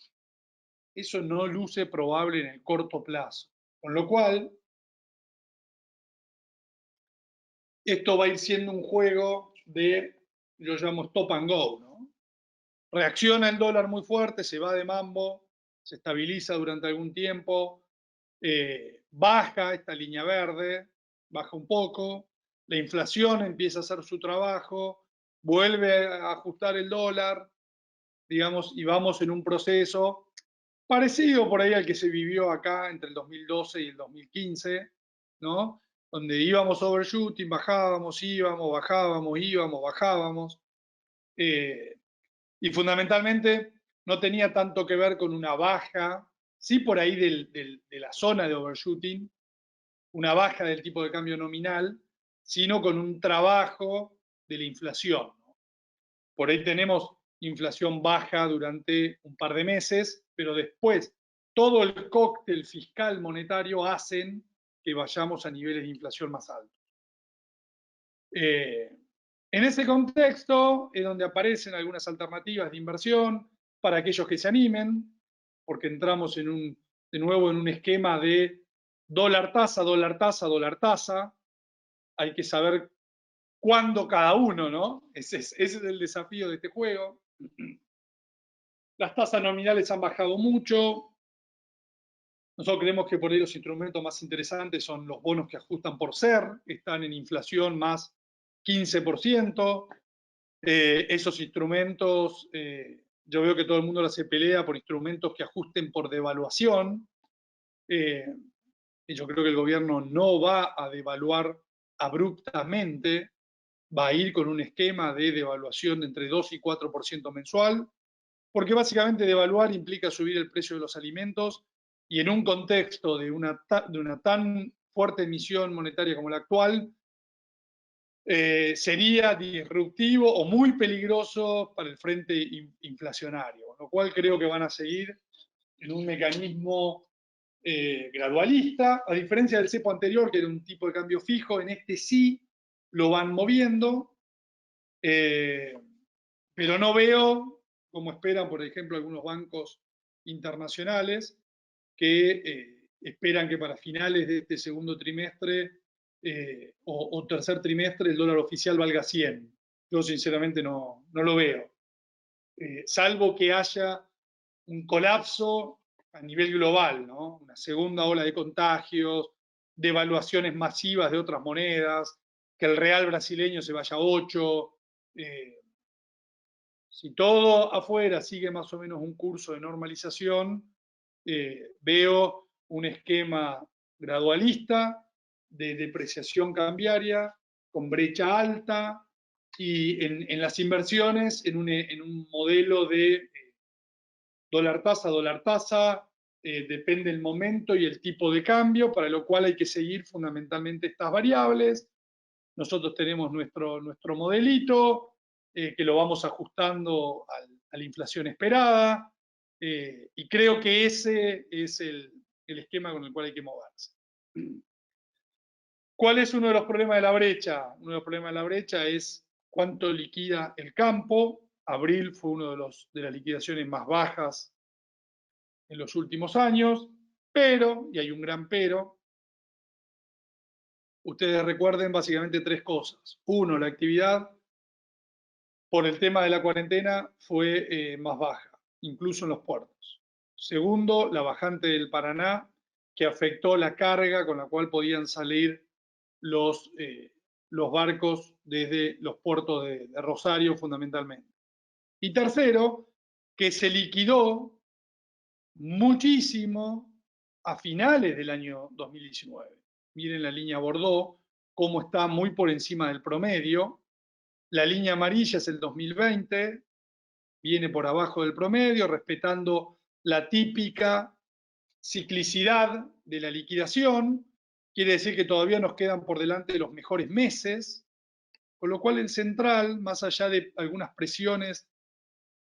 eso no luce probable en el corto plazo, con lo cual esto va a ir siendo un juego de, yo llamo stop and go, ¿no? Reacciona el dólar muy fuerte, se va de mambo, se estabiliza durante algún tiempo, baja esta línea verde, baja un poco, la inflación empieza a hacer su trabajo, vuelve a ajustar el dólar, digamos, y vamos en un proceso parecido por ahí al que se vivió acá entre el 2012 y el 2015, ¿no? Donde íbamos overshooting, bajábamos, íbamos, bajábamos, íbamos, bajábamos. Y fundamentalmente no tenía tanto que ver con una baja, sí por ahí de la zona de overshooting, una baja del tipo de cambio nominal, sino con un trabajo de la inflación. Por ahí tenemos inflación baja durante un par de meses, pero después todo el cóctel fiscal monetario hacen que vayamos a niveles de inflación más altos. En ese contexto es donde aparecen algunas alternativas de inversión para aquellos que se animen, porque entramos de nuevo en un esquema de dólar tasa, dólar tasa, dólar tasa. Hay que saber cuándo cada uno, ¿no? Ese es el desafío de este juego. Las tasas nominales han bajado mucho. Nosotros creemos que por ahí los instrumentos más interesantes son los bonos que ajustan por ser, están en inflación más 15%. Esos instrumentos, yo veo que todo el mundo se pelea por instrumentos que ajusten por devaluación. Y yo creo que el gobierno no va a devaluar abruptamente, va a ir con un esquema de devaluación de entre 2 y 4% mensual, porque básicamente devaluar implica subir el precio de los alimentos y en un contexto de una tan fuerte emisión monetaria como la actual, sería disruptivo o muy peligroso para el frente inflacionario, lo cual creo que van a seguir en un mecanismo gradualista, a diferencia del cepo anterior, que era un tipo de cambio fijo, en este sí lo van moviendo, pero no veo, como esperan, por ejemplo, algunos bancos internacionales, que esperan que para finales de este segundo trimestre o tercer trimestre el dólar oficial valga 100. Yo sinceramente no lo veo. Salvo que haya un colapso a nivel global, ¿no? Una segunda ola de contagios, devaluaciones masivas de otras monedas, que el real brasileño se vaya a 8. Si todo afuera sigue más o menos un curso de normalización, veo un esquema gradualista de depreciación cambiaria con brecha alta y en las inversiones en un modelo de dólar tasa, depende el momento y el tipo de cambio, para lo cual hay que seguir fundamentalmente estas variables. Nosotros tenemos nuestro modelito, que lo vamos ajustando a la inflación esperada, y creo que ese es el esquema con el cual hay que moverse. ¿Cuál es uno de los problemas de la brecha? Uno de los problemas de la brecha es cuánto liquida el campo. Abril fue uno de las liquidaciones más bajas en los últimos años, pero, y hay un gran pero, ustedes recuerden básicamente tres cosas. Uno, la actividad por el tema de la cuarentena fue más baja, incluso en los puertos. Segundo, la bajante del Paraná, que afectó la carga con la cual podían salir los barcos desde los puertos de Rosario fundamentalmente. Y tercero, que se liquidó muchísimo a finales del año 2019. Miren la línea Bordeaux, cómo está muy por encima del promedio. La línea amarilla es el 2020, viene por abajo del promedio, respetando la típica ciclicidad de la liquidación. Quiere decir que todavía nos quedan por delante los mejores meses, con lo cual el central, más allá de algunas presiones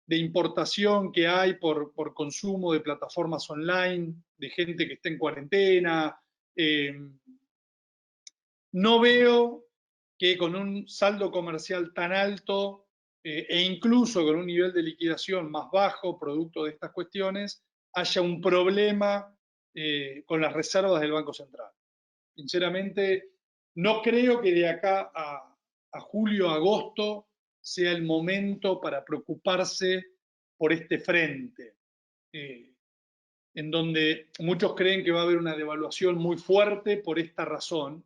de importación que hay por consumo de plataformas online, de gente que está en cuarentena, no veo que con un saldo comercial tan alto e incluso con un nivel de liquidación más bajo, producto de estas cuestiones, haya un problema con las reservas del Banco Central. Sinceramente, no creo que de acá a julio, agosto, sea el momento para preocuparse por este frente, en donde muchos creen que va a haber una devaluación muy fuerte por esta razón,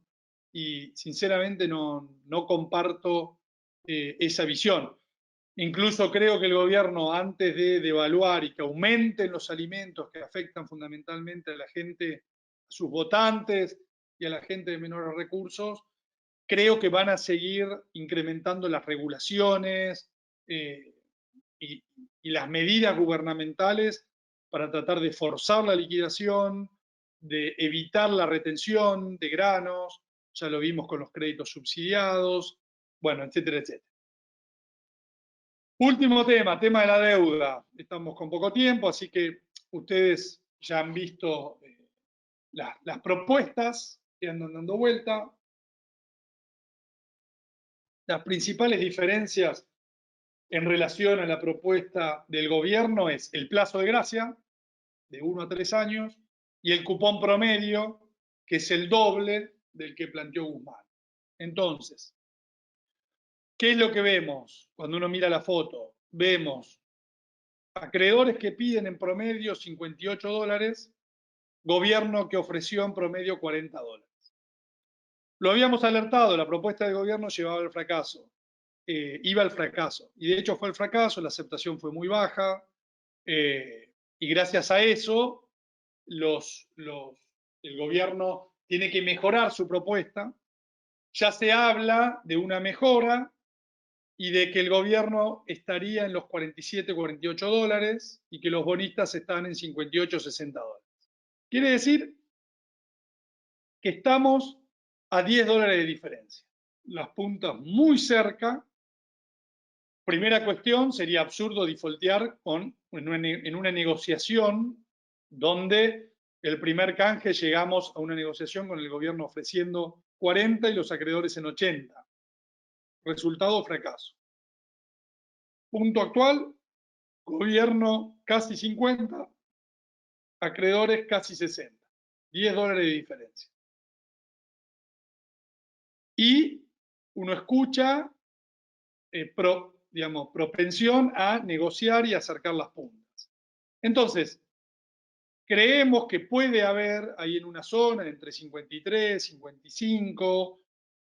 y sinceramente no comparto esa visión. Incluso creo que el gobierno, antes de devaluar y que aumenten los alimentos que afectan fundamentalmente a la gente, a sus votantes y a la gente de menores recursos, creo que van a seguir incrementando las regulaciones y, y las medidas gubernamentales para tratar de forzar la liquidación, de evitar la retención de granos, ya lo vimos con los créditos subsidiados, bueno, etcétera, etcétera. Último tema, tema de la deuda. Estamos con poco tiempo, así que ustedes ya han visto las propuestas que andan dando vuelta. Las principales diferencias en relación a la propuesta del gobierno es el plazo de gracia, de 1 a 3 años, y el cupón promedio, que es el doble del que planteó Guzmán. Entonces, ¿qué es lo que vemos cuando uno mira la foto? Vemos acreedores que piden en promedio $58, gobierno que ofreció en promedio $40. Lo habíamos alertado, la propuesta del gobierno llevaba al fracaso, iba al fracaso, y de hecho fue el fracaso, la aceptación fue muy baja, y gracias a eso el gobierno tiene que mejorar su propuesta. Ya se habla de una mejora y de que el gobierno estaría en los $47, $48 y que los bonistas están en $58, $60. Quiere decir que estamos a $10 de diferencia. Las puntas muy cerca. Primera cuestión, sería absurdo defaultear en una negociación donde el primer canje llegamos a una negociación con el gobierno ofreciendo 40 y los acreedores en 80. Resultado, fracaso. Punto actual, gobierno casi 50, acreedores casi 60. $10 de diferencia. Y uno escucha propensión a negociar y acercar las puntas. Entonces, creemos que puede haber ahí en una zona entre 53, 55,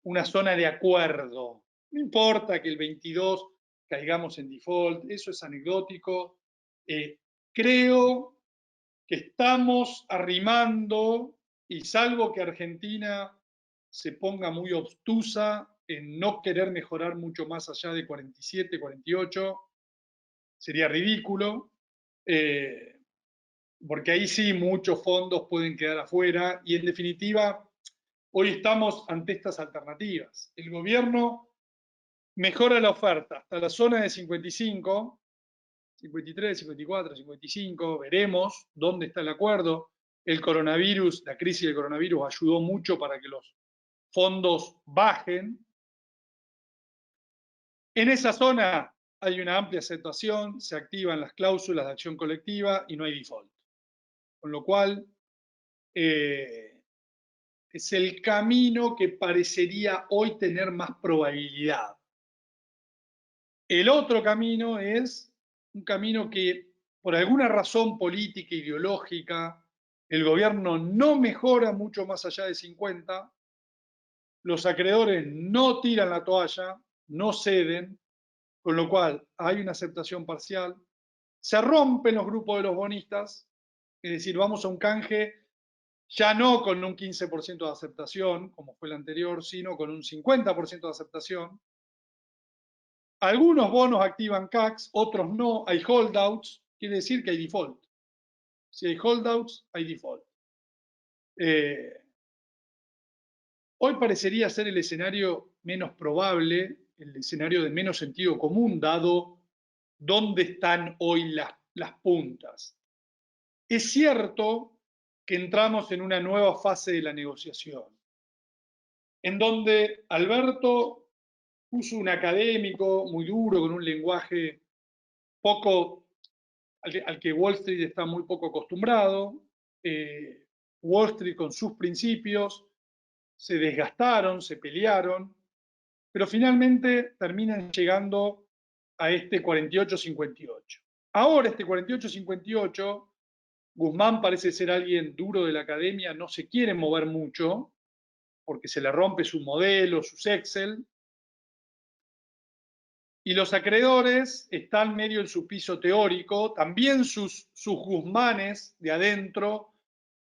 una zona de acuerdo. No importa que el 22 caigamos en default, eso es anecdótico. Creo que estamos arrimando, y salvo que Argentina se ponga muy obtusa en no querer mejorar mucho más allá de 47, 48, sería ridículo, porque ahí sí muchos fondos pueden quedar afuera y en definitiva hoy estamos ante estas alternativas. El gobierno mejora la oferta hasta la zona de 55, 53, 54, 55, veremos dónde está el acuerdo. El coronavirus, la crisis del coronavirus ayudó mucho para que los fondos bajen. En esa zona hay una amplia aceptación, se activan las cláusulas de acción colectiva y no hay default. Con lo cual, es el camino que parecería hoy tener más probabilidad. El otro camino es un camino que, por alguna razón política, ideológica, el gobierno no mejora mucho más allá de 50, los acreedores no tiran la toalla, no ceden, con lo cual hay una aceptación parcial, se rompen los grupos de los bonistas, es decir, vamos a un canje ya no con un 15% de aceptación, como fue el anterior, sino con un 50% de aceptación. Algunos bonos activan CACs, otros no, hay holdouts, quiere decir que hay default. Si hay holdouts, hay default. Hoy parecería ser el escenario menos probable, el escenario de menos sentido común, dado dónde están hoy las puntas. Es cierto que entramos en una nueva fase de la negociación, en donde Alberto puso un académico muy duro, con un lenguaje poco al que Wall Street está muy poco acostumbrado. Wall Street con sus principios se desgastaron, se pelearon, pero finalmente terminan llegando a este 48-58. Ahora este 48-58, Guzmán parece ser alguien duro de la academia, no se quiere mover mucho, porque se le rompe su modelo, sus Excel, Y los acreedores están medio en su piso teórico, también sus Guzmanes de adentro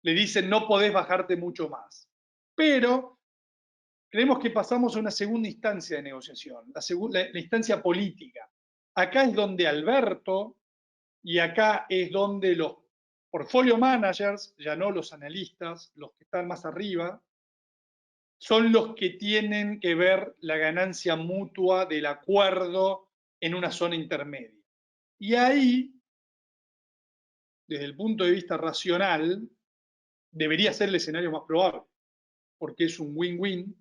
le dicen no podés bajarte mucho más. Pero creemos que pasamos a una segunda instancia de negociación, la instancia política. Acá es donde Alberto y acá es donde los portfolio managers, ya no los analistas, los que están más arriba, son los que tienen que ver la ganancia mutua del acuerdo en una zona intermedia. Y ahí, desde el punto de vista racional, debería ser el escenario más probable, porque es un win-win,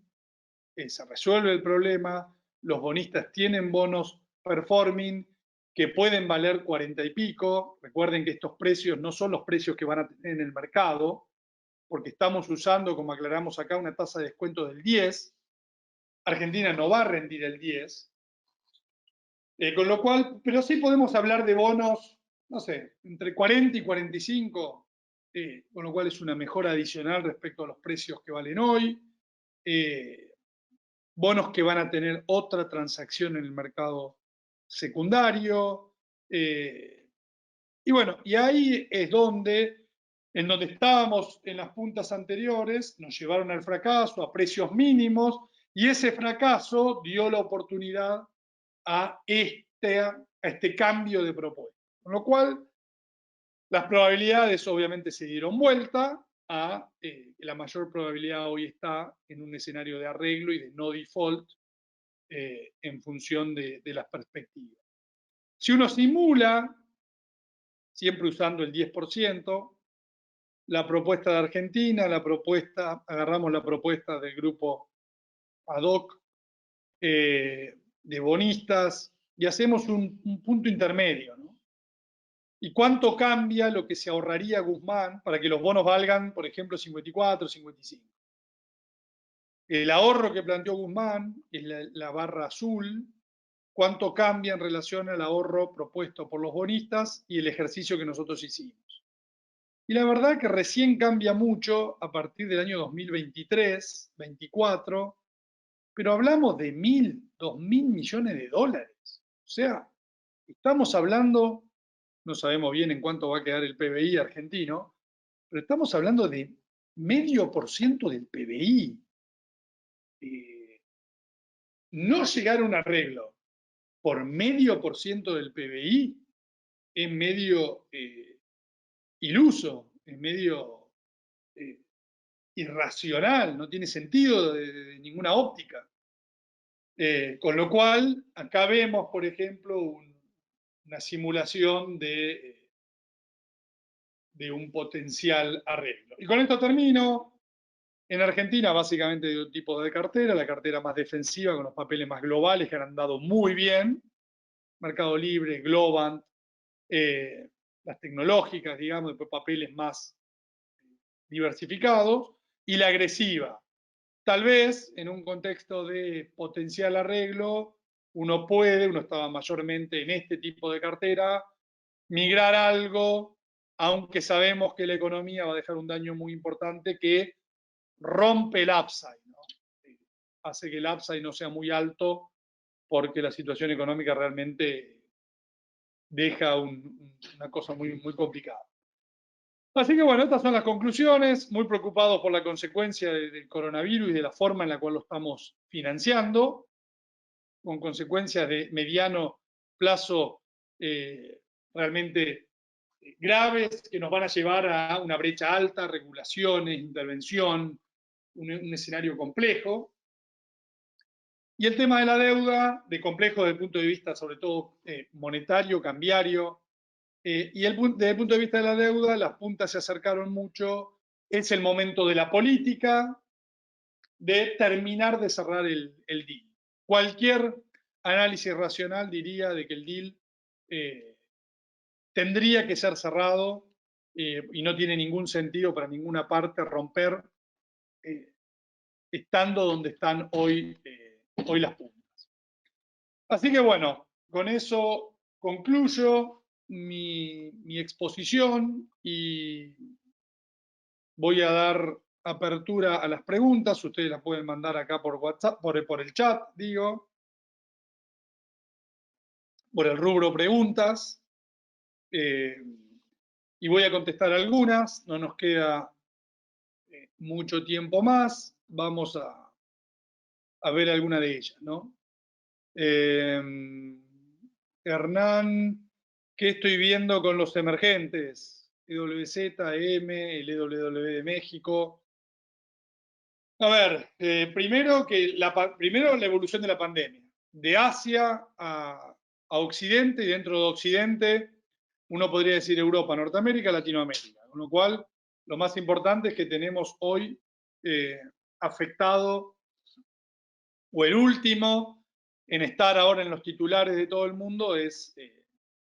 se resuelve el problema, los bonistas tienen bonos performing que pueden valer 40 y pico. Recuerden que estos precios no son los precios que van a tener en el mercado, porque estamos usando, como aclaramos acá, una tasa de descuento del 10. Argentina no va a rendir el 10. Con lo cual, pero sí podemos hablar de bonos, no sé, entre 40 y 45, con lo cual es una mejora adicional respecto a los precios que valen hoy. Bonos que van a tener otra transacción en el mercado secundario. Y bueno, y ahí es donde, en donde estábamos en las puntas anteriores, nos llevaron al fracaso a precios mínimos, y ese fracaso dio la oportunidad a este cambio de propuesta. Con lo cual, las probabilidades obviamente se dieron vuelta a la mayor probabilidad hoy está en un escenario de arreglo y de no default en función de las perspectivas. Si uno simula, siempre usando el 10%, la propuesta de Argentina, agarramos la propuesta del grupo ad hoc de bonistas y hacemos un punto intermedio, ¿no? ¿Y cuánto cambia lo que se ahorraría Guzmán para que los bonos valgan, por ejemplo, 54, 55? El ahorro que planteó Guzmán, que es la barra azul, cuánto cambia en relación al ahorro propuesto por los bonistas y el ejercicio que nosotros hicimos. Y la verdad que recién cambia mucho a partir del año 2023, 2024, pero hablamos de 2.000 millones de dólares. O sea, estamos hablando, no sabemos bien en cuánto va a quedar el PBI argentino, pero estamos hablando de 0,5% del PBI. No llegar a un arreglo por 0,5% del PBI es medio iluso, es medio irracional, no tiene sentido de ninguna óptica. Con lo cual, acá vemos, por ejemplo, una simulación de un potencial arreglo. Y con esto termino. En Argentina, básicamente de un tipo de cartera, la cartera más defensiva, con los papeles más globales que han andado muy bien. Mercado Libre, Globant, las tecnológicas, digamos, después papeles más diversificados, y la agresiva. Tal vez en un contexto de potencial arreglo, uno estaba mayormente en este tipo de cartera, migrar algo, aunque sabemos que la economía va a dejar un daño muy importante que rompe el upside, ¿no? Hace que el upside no sea muy alto porque la situación económica realmente deja una cosa muy, muy complicada. Así que bueno, estas son las conclusiones, muy preocupados por la consecuencia del coronavirus y de la forma en la cual lo estamos financiando, con consecuencias de mediano plazo realmente graves que nos van a llevar a una brecha alta, regulaciones, intervención, un escenario complejo. Y el tema de la deuda, de complejo desde el punto de vista sobre todo monetario, cambiario, y desde el punto de vista de la deuda, las puntas se acercaron mucho, es el momento de la política, de terminar de cerrar el deal. Cualquier análisis racional diría de que el deal tendría que ser cerrado y no tiene ningún sentido para ninguna parte romper estando donde están hoy las puntas. Así que bueno, con eso concluyo mi exposición y voy a dar apertura a las preguntas. Ustedes las pueden mandar acá por WhatsApp, por el chat, digo. por el rubro preguntas, y voy a contestar algunas, no nos queda mucho tiempo más, vamos a ver alguna de ellas, ¿no? Hernán, ¿qué estoy viendo con los emergentes? EWZ, M, el EWW de México. A ver, primero la evolución de la pandemia. De Asia a Occidente, y dentro de Occidente uno podría decir Europa, Norteamérica, Latinoamérica. Con lo cual, lo más importante es que tenemos hoy afectado, o el último en estar ahora en los titulares de todo el mundo, es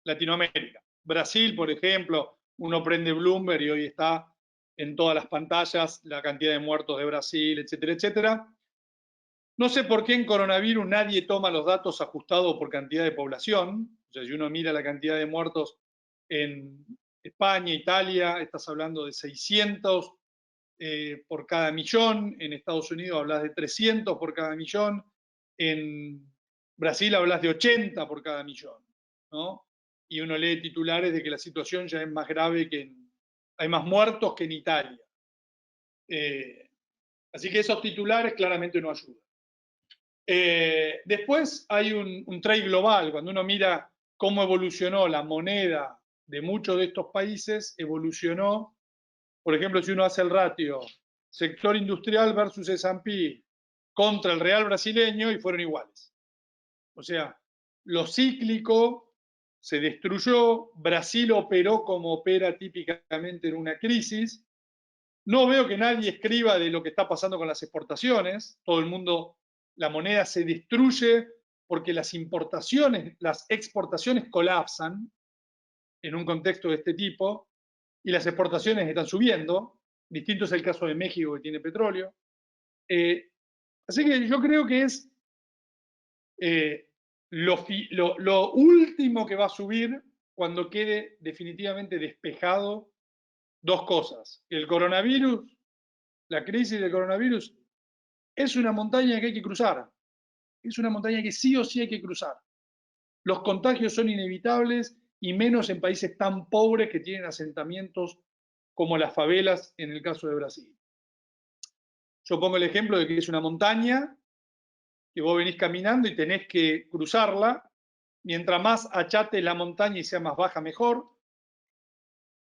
Latinoamérica. Brasil, por ejemplo, uno prende Bloomberg y hoy está en todas las pantallas la cantidad de muertos de Brasil, etcétera, etcétera. No sé por qué en coronavirus nadie toma los datos ajustados por cantidad de población. O sea, si uno mira la cantidad de muertos en España, Italia, estás hablando de 600 por cada millón. En Estados Unidos hablas de 300 por cada millón. En Brasil hablas de 80 por cada millón, ¿no? Y uno lee titulares de que la situación ya es más grave hay más muertos que en Italia. Así que esos titulares claramente no ayudan. Después hay un trade global. Cuando uno mira cómo evolucionó la moneda de muchos de estos países, evolucionó, por ejemplo, si uno hace el ratio sector industrial versus S&P contra el real brasileño, y fueron iguales. O sea, lo cíclico se destruyó, Brasil operó como opera típicamente en una crisis. No veo que nadie escriba de lo que está pasando con las exportaciones. Todo el mundo, la moneda se destruye porque las exportaciones colapsan en un contexto de este tipo y las exportaciones están subiendo. Distinto es el caso de México, que tiene petróleo. Así que yo creo que es lo último que va a subir cuando quede definitivamente despejado dos cosas. El coronavirus, la crisis del coronavirus, es una montaña que hay que cruzar. Es una montaña que sí o sí hay que cruzar. Los contagios son inevitables, y menos en países tan pobres que tienen asentamientos como las favelas en el caso de Brasil. Yo pongo el ejemplo de que es una montaña que vos venís caminando y tenés que cruzarla. Mientras más achate la montaña y sea más baja, mejor.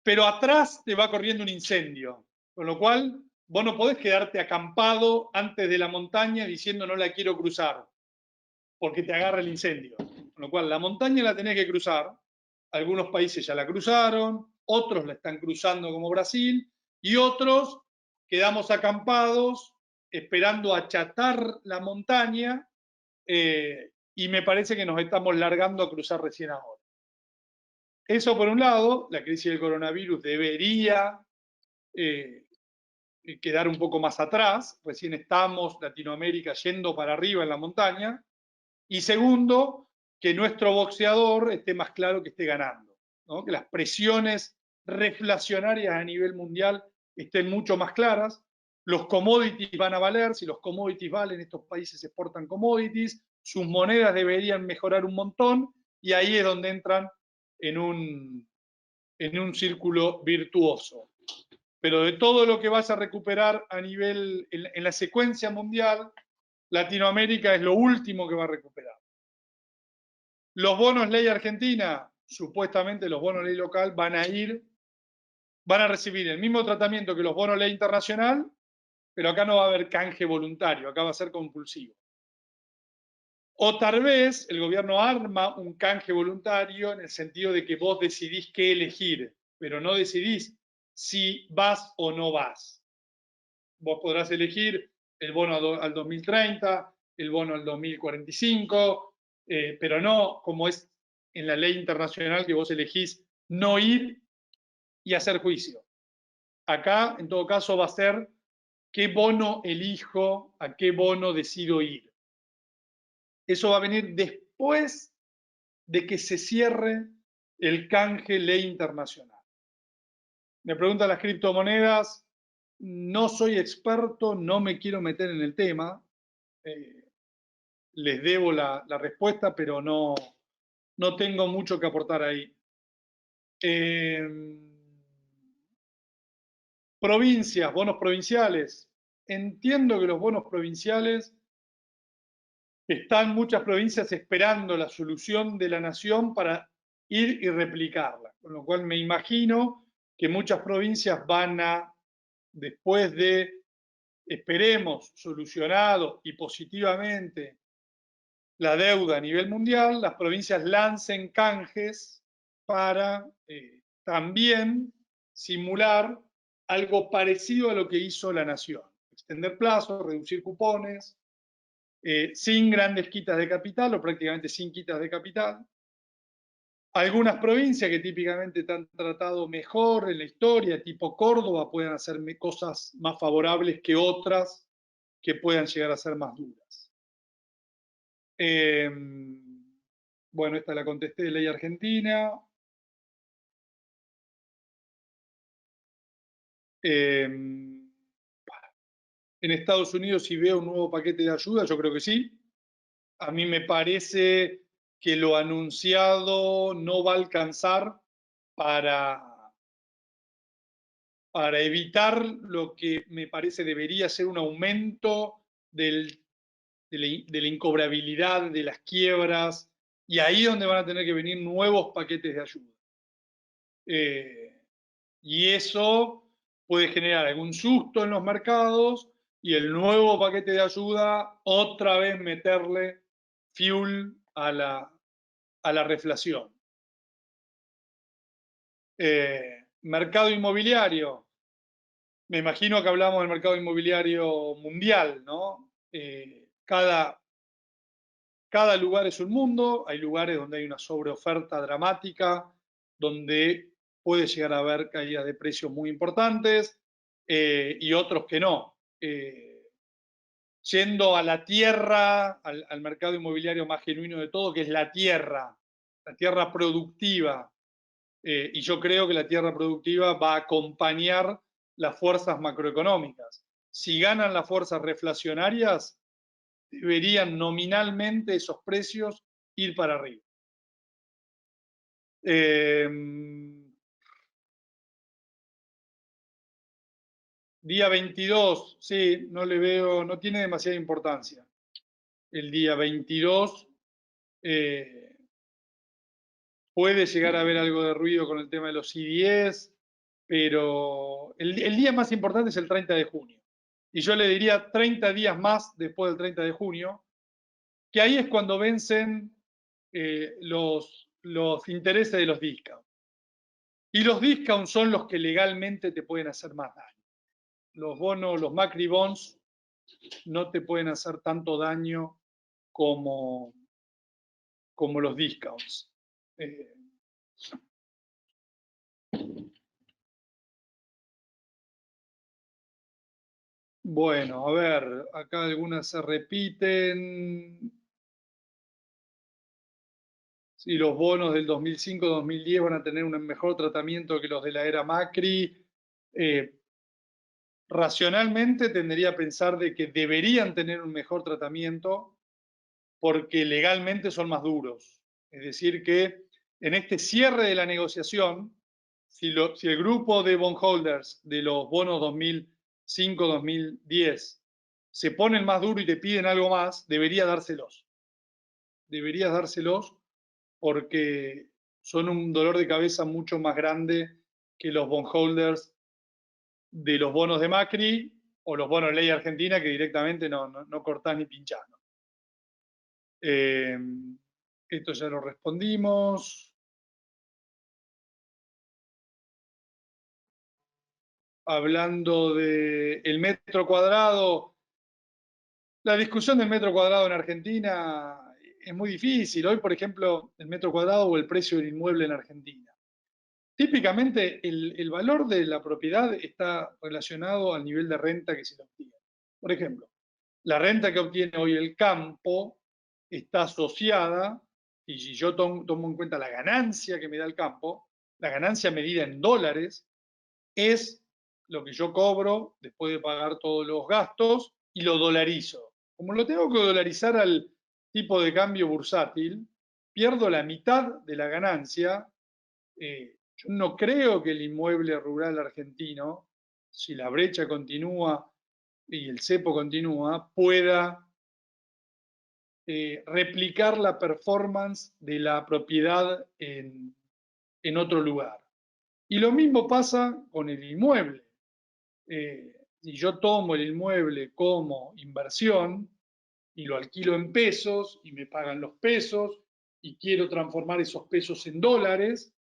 Pero atrás te va corriendo un incendio, con lo cual vos no podés quedarte acampado antes de la montaña diciendo no la quiero cruzar, porque te agarra el incendio. Con lo cual la montaña la tenés que cruzar. Algunos países ya la cruzaron, otros la están cruzando como Brasil, y otros quedamos acampados esperando achatar la montaña, y me parece que nos estamos largando a cruzar recién ahora. Eso por un lado, la crisis del coronavirus debería quedar un poco más atrás. Recién estamos, Latinoamérica, yendo para arriba en la montaña. Y segundo, que nuestro boxeador esté más claro que esté ganando, ¿no? Que las presiones reflacionarias a nivel mundial estén mucho más claras. Los commodities van a valer. Si los commodities valen, estos países exportan commodities, sus monedas deberían mejorar un montón, y ahí es donde entran en un círculo virtuoso. Pero de todo lo que vas a recuperar a nivel, en la secuencia mundial, Latinoamérica es lo último que va a recuperar. Los bonos ley argentina, supuestamente los bonos ley local, van a recibir el mismo tratamiento que los bonos ley internacional, pero acá no va a haber canje voluntario, acá va a ser compulsivo. O tal vez el gobierno arma un canje voluntario en el sentido de que vos decidís qué elegir, pero no decidís si vas o no vas. Vos podrás elegir el bono al 2030, el bono al 2045, pero no como es en la ley internacional, que vos elegís no ir y hacer juicio. Acá, en todo caso, va a ser qué bono elijo, a qué bono decido ir. Eso va a venir después de que se cierre el canje ley internacional. Me preguntan las criptomonedas. No soy experto, no me quiero meter en el tema. Les debo la respuesta, pero no no tengo mucho que aportar ahí. Provincias, bonos provinciales. Entiendo que los bonos provinciales están muchas provincias esperando la solución de la nación para ir y replicarla, con lo cual me imagino que muchas provincias van a, después de, esperemos, solucionado y positivamente la deuda a nivel mundial, las provincias lancen canjes para también simular algo parecido a lo que hizo la nación. Extender plazos, reducir cupones, sin grandes quitas de capital o prácticamente sin quitas de capital. Algunas provincias que típicamente te han tratado mejor en la historia, tipo Córdoba, pueden hacer cosas más favorables que otras que puedan llegar a ser más duras. Bueno, esta la contesté de ley argentina. En Estados Unidos, si veo un nuevo paquete de ayuda, yo creo que sí. A mí me parece que lo anunciado no va a alcanzar para evitar lo que me parece debería ser un aumento de la incobrabilidad, de las quiebras, y ahí es donde van a tener que venir nuevos paquetes de ayuda. Y eso puede generar algún susto en los mercados y el nuevo paquete de ayuda otra vez meterle fuel a la reflación. Mercado inmobiliario. Me imagino que hablamos del mercado inmobiliario mundial, ¿no? Cada lugar es un mundo, hay lugares donde hay una sobreoferta dramática, donde puede llegar a haber caídas de precios muy importantes y otros que no. Yendo a la tierra, al mercado inmobiliario más genuino de todo, que es la tierra productiva. Y yo creo que la tierra productiva va a acompañar las fuerzas macroeconómicas. Si ganan las fuerzas reflacionarias, deberían nominalmente esos precios ir para arriba. Día 22, sí, no le veo, no tiene demasiada importancia. El día 22 puede llegar a haber algo de ruido con el tema de los CDS, pero el día más importante es el 30 de junio. Y yo le diría 30 días más después del 30 de junio, que ahí es cuando vencen los intereses de los discounts. Y los discounts son los que legalmente te pueden hacer más daño. Los bonos, los Macri bonds, no te pueden hacer tanto daño como los discounts. Bueno, a ver, acá algunas se repiten. Si los bonos del 2005-2010 van a tener un mejor tratamiento que los de la era Macri, racionalmente tendría a pensar de que deberían tener un mejor tratamiento porque legalmente son más duros. Es decir, que en este cierre de la negociación, si el grupo de bondholders de los bonos 2005-2010 se ponen más duro y te piden algo más, deberías dárselos. Deberías dárselos porque son un dolor de cabeza mucho más grande que los bondholders de los bonos de Macri o los bonos de ley argentina que directamente no cortás ni pinchás. Esto ya lo respondimos. Hablando del metro cuadrado, la discusión del metro cuadrado en Argentina es muy difícil. Hoy, por ejemplo, el metro cuadrado o el precio del inmueble en Argentina. Típicamente el valor de la propiedad está relacionado al nivel de renta que se le obtiene. Por ejemplo, la renta que obtiene hoy el campo está asociada, y si yo tomo en cuenta la ganancia que me da el campo, la ganancia medida en dólares, es lo que yo cobro después de pagar todos los gastos y lo dolarizo. Como lo tengo que dolarizar al tipo de cambio bursátil, pierdo la mitad de la ganancia, yo no creo que el inmueble rural argentino, si la brecha continúa y el cepo continúa, pueda replicar la performance de la propiedad en otro lugar. Y lo mismo pasa con el inmueble. Si yo tomo el inmueble como inversión y lo alquilo en pesos y me pagan los pesos y quiero transformar esos pesos en dólares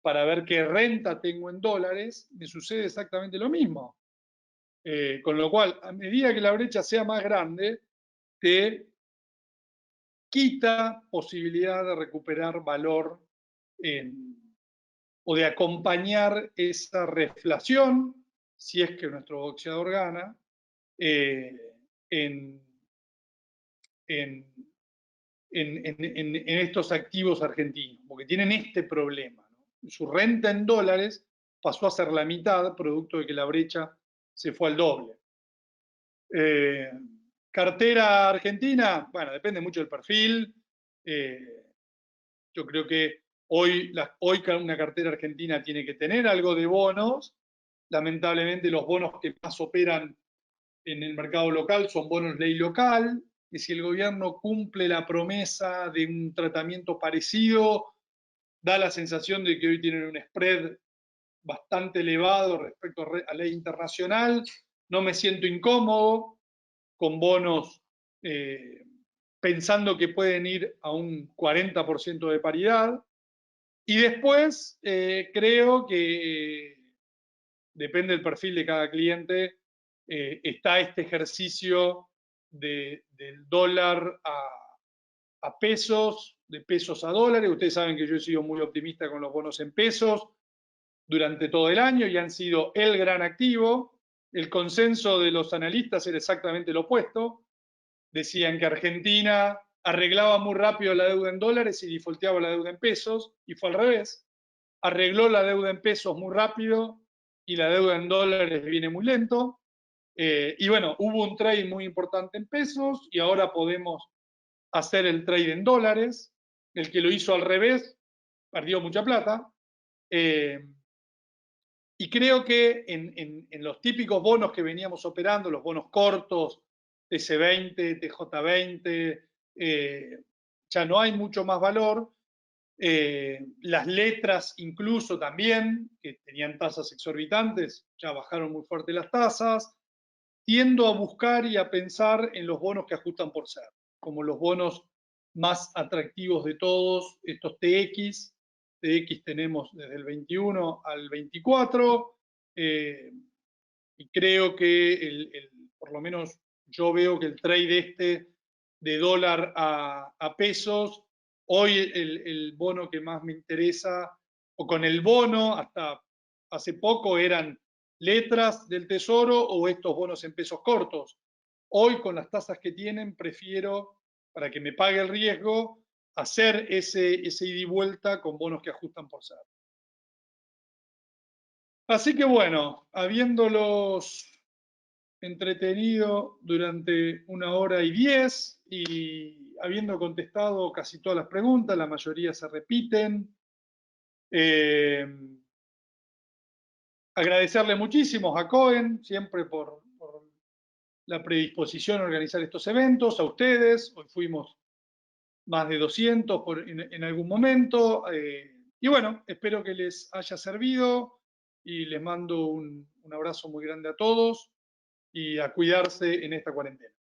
para ver qué renta tengo en dólares, me sucede exactamente lo mismo. Con lo cual, a medida que la brecha sea más grande, te quita posibilidad de recuperar valor o de acompañar esa reflación, si es que nuestro boxeador gana, en, en, en estos activos argentinos, porque tienen este problema, ¿no? Su renta en dólares pasó a ser la mitad, producto de que la brecha se fue al doble. Cartera argentina, bueno, depende mucho del perfil. Yo creo que hoy una cartera argentina tiene que tener algo de bonos. Lamentablemente los bonos que más operan en el mercado local son bonos ley local, que si el gobierno cumple la promesa de un tratamiento parecido, da la sensación de que hoy tienen un spread bastante elevado respecto a ley internacional. No me siento incómodo con bonos pensando que pueden ir a un 40% de paridad. Y después creo que depende del perfil de cada cliente, está este ejercicio del dólar a pesos, de pesos a dólares. Ustedes saben que yo he sido muy optimista con los bonos en pesos durante todo el año y han sido el gran activo. El consenso de los analistas era exactamente lo opuesto. Decían que Argentina arreglaba muy rápido la deuda en dólares y defaulteaba la deuda en pesos, y fue al revés. Arregló la deuda en pesos muy rápido y la deuda en dólares viene muy lento. Y bueno, hubo un trade muy importante en pesos y ahora podemos hacer el trade en dólares. El que lo hizo al revés perdió mucha plata. Y creo que en los típicos bonos que veníamos operando, los bonos cortos, TC20, TJ20, ya no hay mucho más valor. Las letras incluso también, que tenían tasas exorbitantes, ya bajaron muy fuerte las tasas. Tiendo a buscar y a pensar en los bonos que ajustan por ser, como los bonos más atractivos de todos, estos TX. TX tenemos desde el 21 al 24, y creo que por lo menos yo veo que el trade este de dólar a pesos, hoy el bono que más me interesa, o con el bono, hasta hace poco eran letras del tesoro o estos bonos en pesos cortos. Hoy con las tasas que tienen prefiero, para que me pague el riesgo, hacer ese ida y vuelta con bonos que ajustan por ser. Así que bueno, habiéndolos entretenido durante 1 hora y 10 y habiendo contestado casi todas las preguntas, la mayoría se repiten. Agradecerle muchísimo a Cohen, siempre por la predisposición a organizar estos eventos, a ustedes. Hoy fuimos más de 200 en algún momento. Y bueno, espero que les haya servido y les mando un abrazo muy grande a todos y a cuidarse en esta cuarentena.